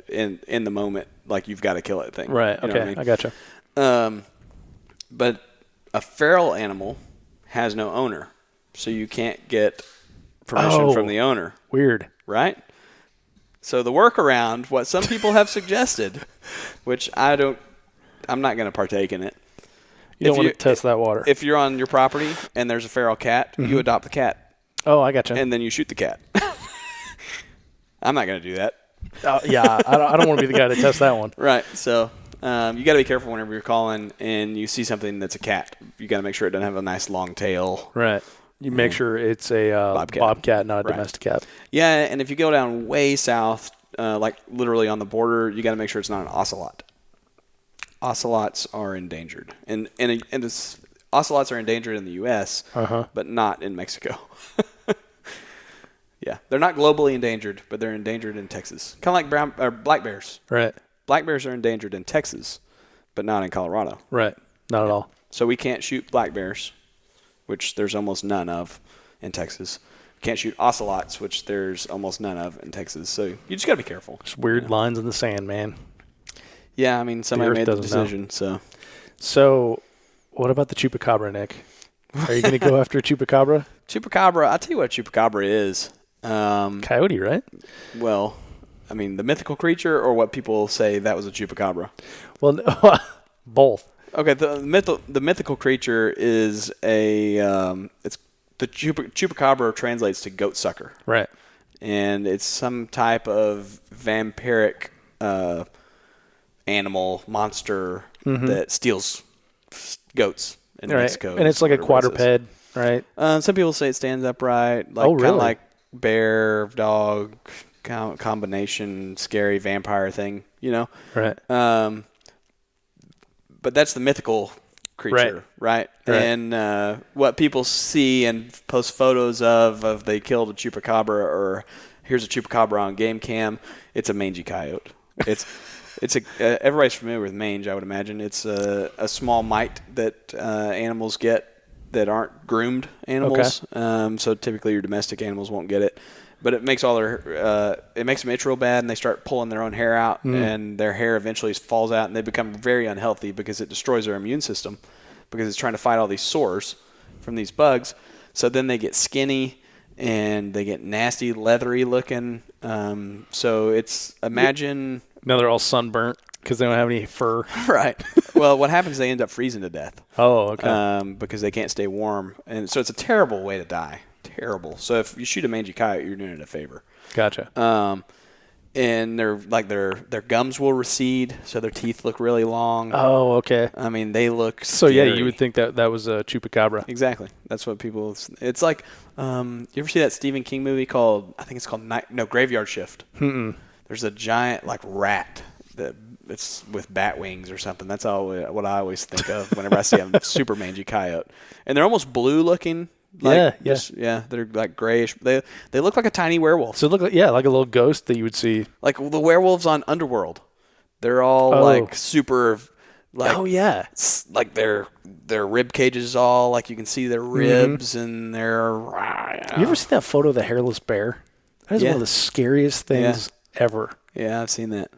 in the moment, like you've got to kill it thing. Right, you know okay, what I mean? I gotcha. But a feral animal has no owner, so you can't get permission from the owner. Weird. Right? So the workaround, what some people have suggested, which I'm not going to partake in it. You don't want to test that water. If you're on your property and there's a feral cat, you adopt the cat. Oh, I gotcha. And then you shoot the cat. I'm not going to do that. Yeah, I don't want to be the guy to test that one. Right. So you got to be careful whenever you're calling and you see something that's a cat. You got to make sure it doesn't have a nice long tail. Right. You make sure it's a bobcat, not a domestic cat. Yeah, and if you go down way south, like literally on the border, you got to make sure it's not an ocelot. Ocelots are endangered, and ocelots are endangered in the U.S., but not in Mexico. Yeah, they're not globally endangered, but they're endangered in Texas. Kind of like black bears. Right. Black bears are endangered in Texas, but not in Colorado. Right. Not at all. So we can't shoot black bears, which there's almost none of in Texas. Can't shoot ocelots, which there's almost none of in Texas. So you just got to be careful. Just weird lines in the sand, man. Yeah, I mean, somebody made the decision. So what about the chupacabra, Nick? Are you going to go after a chupacabra? Chupacabra, I'll tell you what a chupacabra is. Coyote, right? Well, I mean, the mythical creature or what people say that was a chupacabra? Well, both. Okay, the mythical creature is it's the chupacabra translates to goat sucker. Right. And it's some type of vampiric animal monster that steals goats in Mexico. And it's like a quadruped, right? Some people say it stands upright, like kind of like bear, dog, combination, scary vampire thing, you know? Right. But that's the mythical creature, right? And what people see and post photos of they killed a chupacabra or here's a chupacabra on game cam, it's a mangy coyote. Everybody's familiar with mange, I would imagine. It's a small mite that animals get that aren't groomed animals. Okay. So typically your domestic animals won't get it. But it makes it makes them itch real bad, and they start pulling their own hair out, and their hair eventually falls out, and they become very unhealthy because it destroys their immune system because it's trying to fight all these sores from these bugs. So then they get skinny, and they get nasty, leathery looking. So it's imagine... Now they're all sunburnt. Because they don't have any fur. Right. Well, what happens? They end up freezing to death. Oh, okay. Because they can't stay warm, and so it's a terrible way to die. Terrible. So if you shoot a mangy coyote, you're doing it a favor. Gotcha. And their gums will recede, so their teeth look really long. Oh, okay. I mean, they look So scary. yeah, you would think that was a chupacabra. Exactly. That's what people. It's like, you ever see that Stephen King movie called? I think it's called Graveyard Shift. There's a giant like rat that it's with bat wings or something. That's what I always think of whenever I see a super mangy coyote, and they're almost blue looking. Like, yeah. They're like grayish. They look like a tiny werewolf. So it looked like like a little ghost that you would see. Like the werewolves on Underworld. They're all like super. Like, oh yeah. Like their rib cages all like you can see their ribs and their. You ever seen that photo of the hairless bear? That is one of the scariest things ever. Yeah, I've seen that.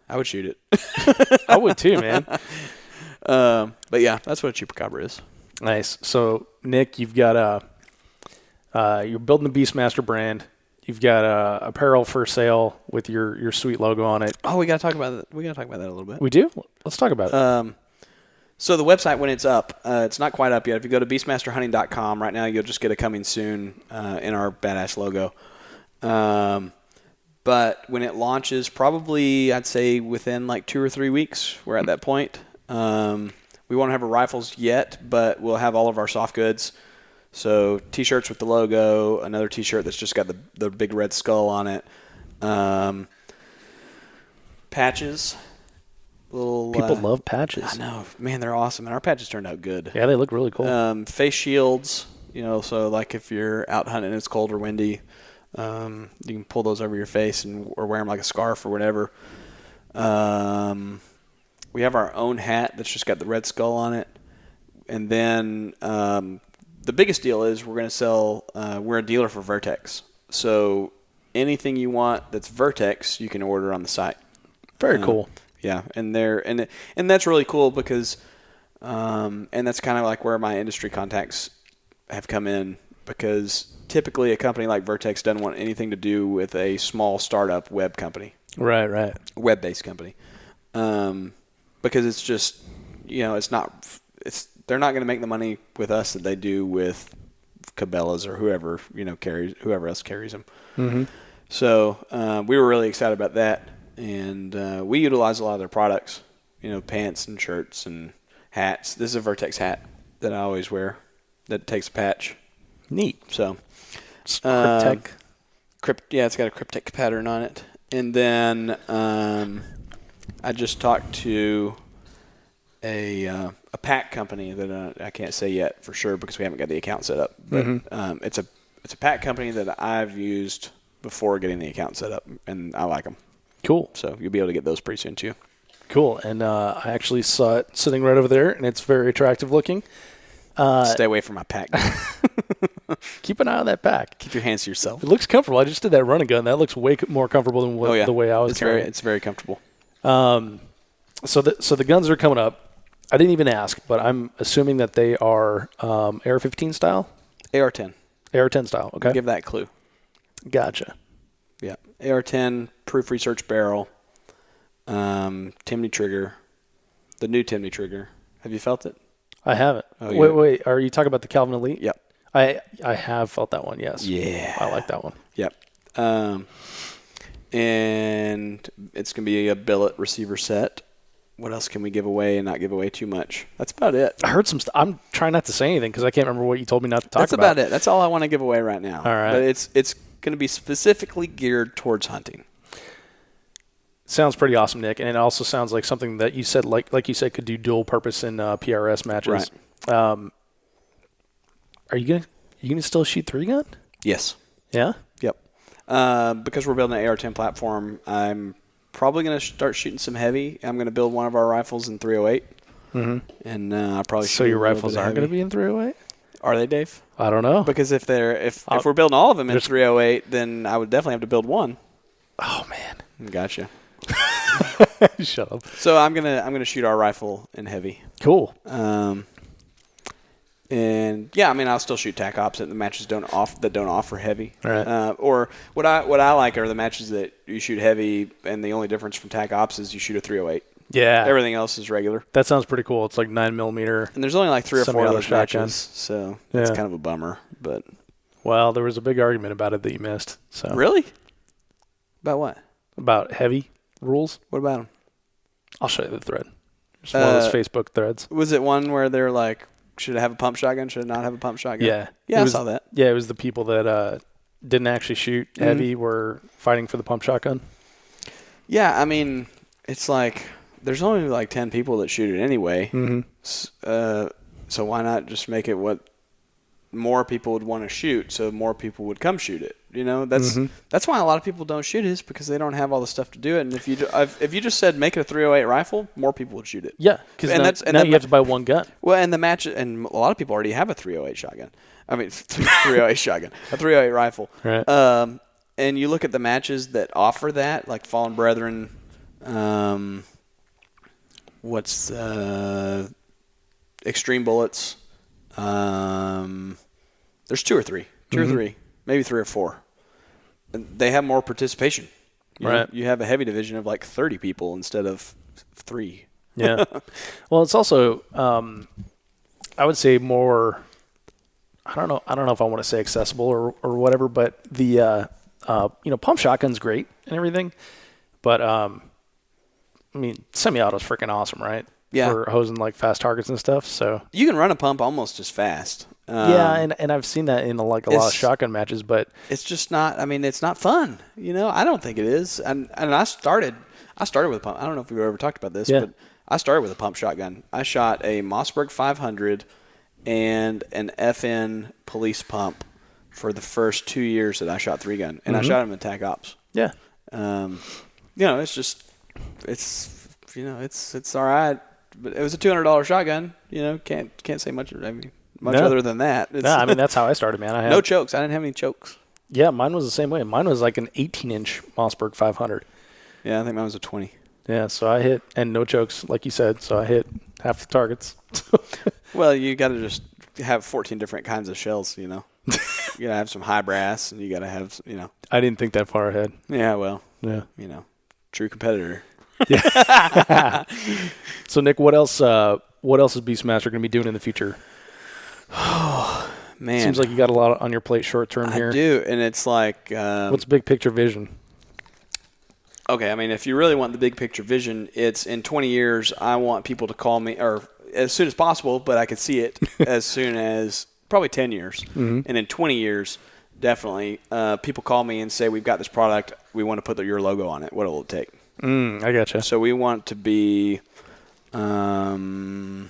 I would shoot it. I would too, man. But yeah, that's what a chupacabra is. Nice. So Nick, you've got you're building the Beastmaster brand. You've got apparel for sale with your sweet logo on it. Oh, we gotta talk about that. We gotta talk about that a little bit. We do. Let's talk about it. So the website, when it's up, it's not quite up yet. If you go to beastmasterhunting.com right now, you'll just get a coming soon in our badass logo. But when it launches, probably I'd say within like 2 or 3 weeks, we're at that point. We won't have our rifles yet, but we'll have all of our soft goods. So T-shirts with the logo, another T-shirt that's just got the big red skull on it, patches. People love patches. I know, man, they're awesome, and our patches turned out good. Yeah, they look really cool. Face shields, so like if you're out hunting and it's cold or windy, you can pull those over your face or wear them like a scarf or whatever. We have our own hat that's just got the red skull on it, and then the biggest deal is we're going to sell. We're a dealer for Vertex, so anything you want that's Vertex, you can order on the site. Very cool. Yeah, and that's really cool because, and that's kind of like where my industry contacts have come in, because typically a company like Vertex doesn't want anything to do with a small startup web company. Right. Web-based company, because it's just, they're not going to make the money with us that they do with Cabela's or whoever else carries them. Mm-hmm. So we were really excited about that. And we utilize a lot of their products, pants and shirts and hats. This is a Vertex hat that I always wear that takes a patch. Neat. So, Cryptech. It's got a Cryptech pattern on it. And then I just talked to a pack company that I can't say yet for sure because we haven't got the account set up. But it's a pack company that I've used before getting the account set up, and I like them. Cool. So you'll be able to get those pretty soon too. Cool. And I actually saw it sitting right over there, and it's very attractive looking. Stay away from my pack. Keep an eye on that pack. Keep your hands to yourself. It looks comfortable. I just did that run and gun. That looks way more comfortable than the way I was doing. It's very comfortable. So the guns are coming up. I didn't even ask, but I'm assuming that they are AR-15 style? AR-10. AR-10 style, okay. I'll give that clue. Gotcha. Yeah. AR-10, proof research barrel, Timney trigger, the new Timney trigger. Have you felt it? I haven't. Oh, wait. Are you talking about the Calvin Elite? Yep. I have felt that one, yes. Yeah. I like that one. Yep. And it's going to be a billet receiver set. What else can we give away and not give away too much? That's about it. I heard some stuff. I'm trying not to say anything because I can't remember what you told me not to talk about. That's about it. That's all I want to give away right now. All right. But it's going to be specifically geared towards hunting. Sounds pretty awesome, Nick. And it also sounds like something that you said, like you said, could do dual purpose in PRS matches. Right. Are you gonna still shoot 3-gun? Yes. Yeah? Yep. Because we're building an AR-10 platform, I'm probably going to start shooting some heavy. I'm going to build one of our rifles in 308. Mm-hmm. And I'll probably shoot So your rifles aren't going to be in 308? Are they, Dave? I don't know. Because if we're building all of them in 308, then I would definitely have to build one. Oh, man. Gotcha. Shut up. So I'm gonna shoot our rifle in heavy. Cool. And yeah, I mean, I'll still shoot tac ops at the matches don't offer heavy. Right. Or what I like are the matches that you shoot heavy, and the only difference from tac ops is you shoot a 308. Yeah. Everything else is regular. That sounds pretty cool. It's like 9mm. And there's only like 3 or 4 of semi-auto those shotgun. matches, so it's kind of a bummer. But Well, there was a big argument about it that you missed. So really? About what? About heavy rules. What about them? I'll show you the thread. It's one of those Facebook threads. Was it one where they're like, should it have a pump shotgun? Should it not have a pump shotgun? Yeah. Yeah, I saw that. Yeah, it was the people that didn't actually shoot heavy were fighting for the pump shotgun. Yeah, I mean, it's like there's only like 10 people that shoot it anyway. So why not just make it what more people would want to shoot, so more people would come shoot it? You know, that's why a lot of people don't shoot it, is because they don't have all the stuff to do it. And if you just said make it a .308 rifle, more people would shoot it. Yeah, because now you have to buy one gun. Well, and the match, and a lot of people already have a .308 shotgun. I mean, 308 shotgun, a .308 rifle. Right. And you look at the matches that offer that, like Fallen Brethren. What's Extreme Bullets? There's 2 or 3, or 3, maybe 3 or 4. And they have more participation. You know, you have a heavy division of like 30 people instead of 3. Yeah. Well, it's also, I would say more. I don't know if I want to say accessible or whatever, but the pump shotgun's great and everything, but I mean, semi-auto's freaking awesome, right? Yeah. For hosing like fast targets and stuff. So you can run a pump almost as fast. And I've seen that in a lot of shotgun matches, but it's just not. I mean, it's not fun. You know, I don't think it is. And I started with a pump. I don't know if we've ever talked about this, but I started with a pump shotgun. I shot a Mossberg 500 and an FN police pump for the first 2 years that I shot 3-gun, and I shot them in TAC Ops. Yeah. It's just, it's all right. But it was a $200 shotgun. You know, can't say much. I mean, other than that. I mean, that's how I started, man. I had no chokes. I didn't have any chokes. Yeah, mine was the same way. Mine was like an 18-inch Mossberg 500. Yeah, I think mine was a 20. Yeah, so I hit, and no chokes, like you said, so I hit half the targets. Well, you got to just have 14 different kinds of shells, you know. You got to have some high brass, and you got to have, you know. I didn't think that far ahead. Yeah, well, yeah, you know, true competitor. Yeah. So, Nick, what else is Beastmaster going to be doing in the future? Oh, man. Seems like you got a lot on your plate short term here. I do, and it's like... what's big picture vision? Okay, I mean, if you really want the big picture vision, it's in 20 years, I want people to call me, or as soon as possible, but I could see it as soon as probably 10 years. Mm-hmm. And in 20 years, definitely, people call me and say, we've got this product, we want to put your logo on it. What will it take? I gotcha. So we want to be Mossy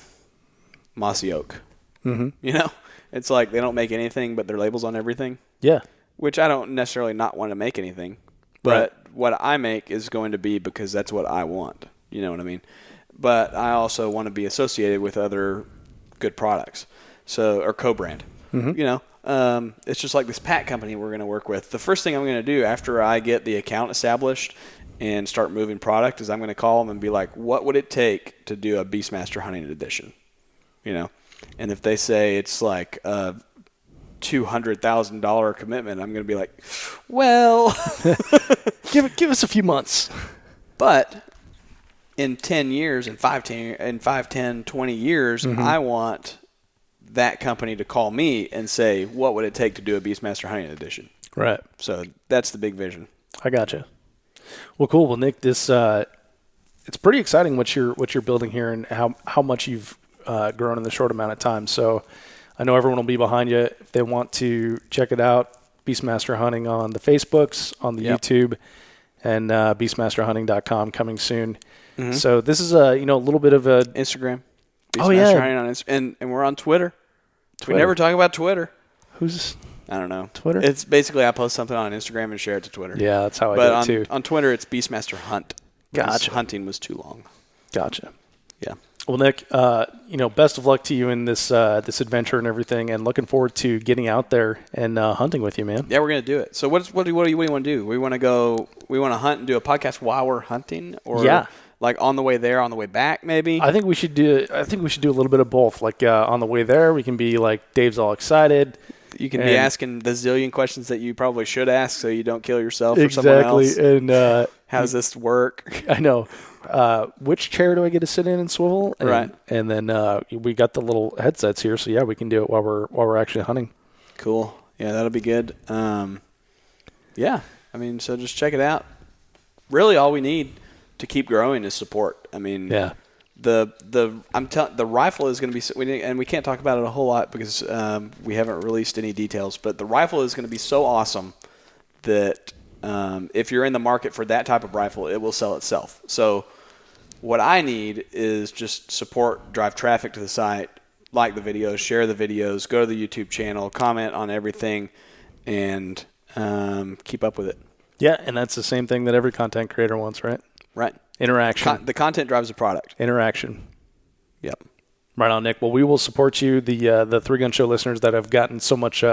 Oak. Mm-hmm. You know? It's like they don't make anything, but their label's on everything. Yeah. Which I don't necessarily not want to make anything. But what I make is going to be because that's what I want. You know what I mean? But I also want to be associated with other good products, or co-brand. Mm-hmm. You know, it's just like this Pat company we're going to work with. The first thing I'm going to do after I get the account established and start moving product is I'm going to call them and be like, what would it take to do a Beastmaster Hunting Edition? You know? And if they say it's like a $200,000 commitment, I'm going to be like, well, give us a few months. But in 10 years, in 5, 10, 20 years, mm-hmm. I want that company to call me and say, what would it take to do a Beastmaster Hunting Edition? Right. So that's the big vision. I gotcha. Well, cool. Well, Nick, this it's pretty exciting what you're building here and how much you've grown in the short amount of time. So I know everyone will be behind you if they want to check it out. Beastmaster Hunting on the Facebooks, on the YouTube, and beastmasterhunting.com coming soon. Mm-hmm. So this is a little bit of a Instagram. Beastmaster Hunting on Instagram, and we're on Twitter. We never talk about Twitter. Who's I don't know. Twitter? It's basically I post something on Instagram and share it to Twitter. Yeah, that's how I do it too. On Twitter, it's Beastmaster Hunt. Gotcha. Hunting was too long. Gotcha. Yeah. Well, Nick, best of luck to you in this adventure and everything, and looking forward to getting out there and hunting with you, man. Yeah, we're gonna do it. So what do you want to do? We want to hunt and do a podcast while we're hunting, or like on the way there, on the way back, maybe. I think we should do a little bit of both. Like on the way there, we can be like Dave's all excited. You can be asking the zillion questions that you probably should ask, so you don't kill yourself or someone else. Exactly. And how does this work? I know. which chair do I get to sit in and swivel? And, Right. And then we got the little headsets here, so yeah, we can do it while we're actually hunting. Cool. Yeah, that'll be good. Yeah, I mean, so just check it out. Really, all we need to keep growing is support. I mean, Yeah. the rifle is going to be, and we can't talk about it a whole lot because we haven't released any details. But the rifle is going to be so awesome that if you're in the market for that type of rifle, it will sell itself. So what I need is just support, drive traffic to the site, like the videos, share the videos, go to the YouTube channel, comment on everything, and keep up with it. Yeah, and that's the same thing that every content creator wants, right? Right. Interaction. The content drives the product. Interaction. Yep. Right on, Nick. Well, we will support you, the Three Gun Show listeners that have gotten so much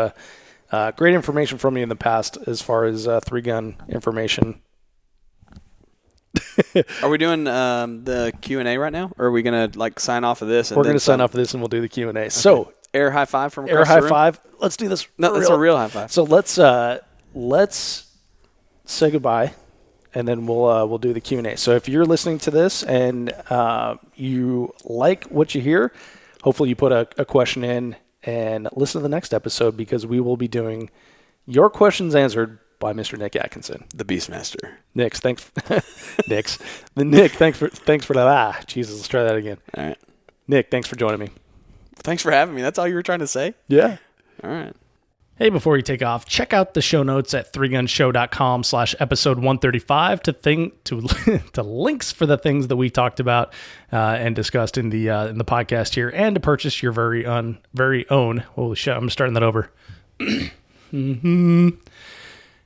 great information from you in the past as far as Three Gun information. Are we doing the Q&A right now? Or are we going to sign off of this? We're going to sign off of this and we'll do the Q&A. Okay. So, air high five from air across high the room? five. Let's do this. No, that's a real high five. So let's say goodbye, and then we'll do the Q&A. So if you're listening to this and you like what you hear, hopefully you put a question in and listen to the next episode because we will be doing your questions answered by Mr. Nick Atkinson, the Beastmaster. Nick, thanks for that. Jesus, let's try that again. All right. Nick, thanks for joining me. Thanks for having me. That's all you were trying to say? Yeah. All right. Hey, before you take off, check out the show notes at threegunshow.com/episode 135 to links for the things that we talked about and discussed in the podcast here, and to purchase your very own. Holy shit! I'm starting that over.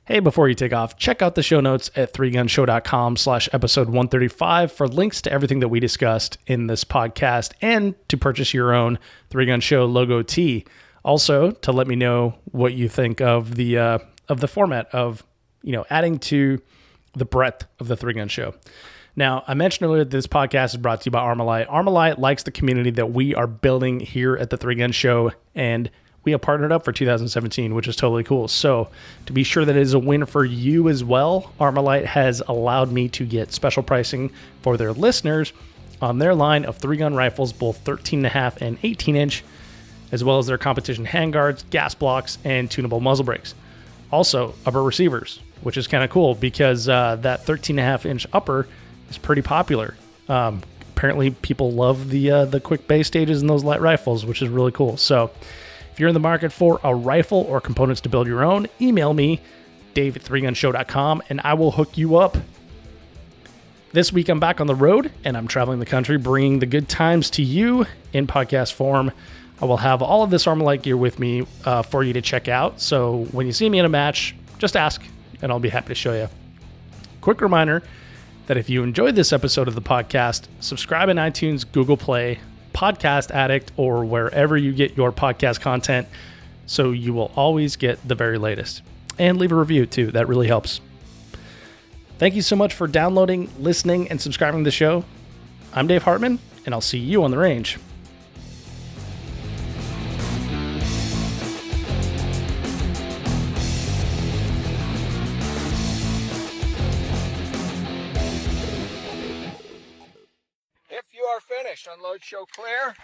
Hey, before you take off, check out the show notes at threegunshow.com/episode 135 for links to everything that we discussed in this podcast and to purchase your own Three Gun Show logo tee. Also, to let me know what you think of the format of, adding to the breadth of the Three Gun Show. Now, I mentioned earlier that this podcast is brought to you by Armalite. Armalite likes the community that we are building here at the Three Gun Show, and we have partnered up for 2017, which is totally cool. So to be sure that it is a win for you as well, Armalite has allowed me to get special pricing for their listeners on their line of 3-gun rifles, both 13.5 and 18-inch, as well as their competition handguards, gas blocks, and tunable muzzle brakes. Also, upper receivers, which is kind of cool because that 13.5-inch upper is pretty popular. Apparently, people love the quick base stages in those light rifles, which is really cool. So if you're in the market for a rifle or components to build your own, email me, dave@threegunshow.com, and I will hook you up. This week, I'm back on the road, and I'm traveling the country, bringing the good times to you in podcast form. I will have all of this Armalite gear with me for you to check out. So when you see me in a match, just ask, and I'll be happy to show you. Quick reminder that if you enjoyed this episode of the podcast, subscribe in iTunes, Google Play, Podcast Addict, or wherever you get your podcast content, so you will always get the very latest. And leave a review, too. That really helps. Thank you so much for downloading, listening, and subscribing to the show. I'm Dave Hartman, and I'll see you on the range. If you are finished, unload, show clear.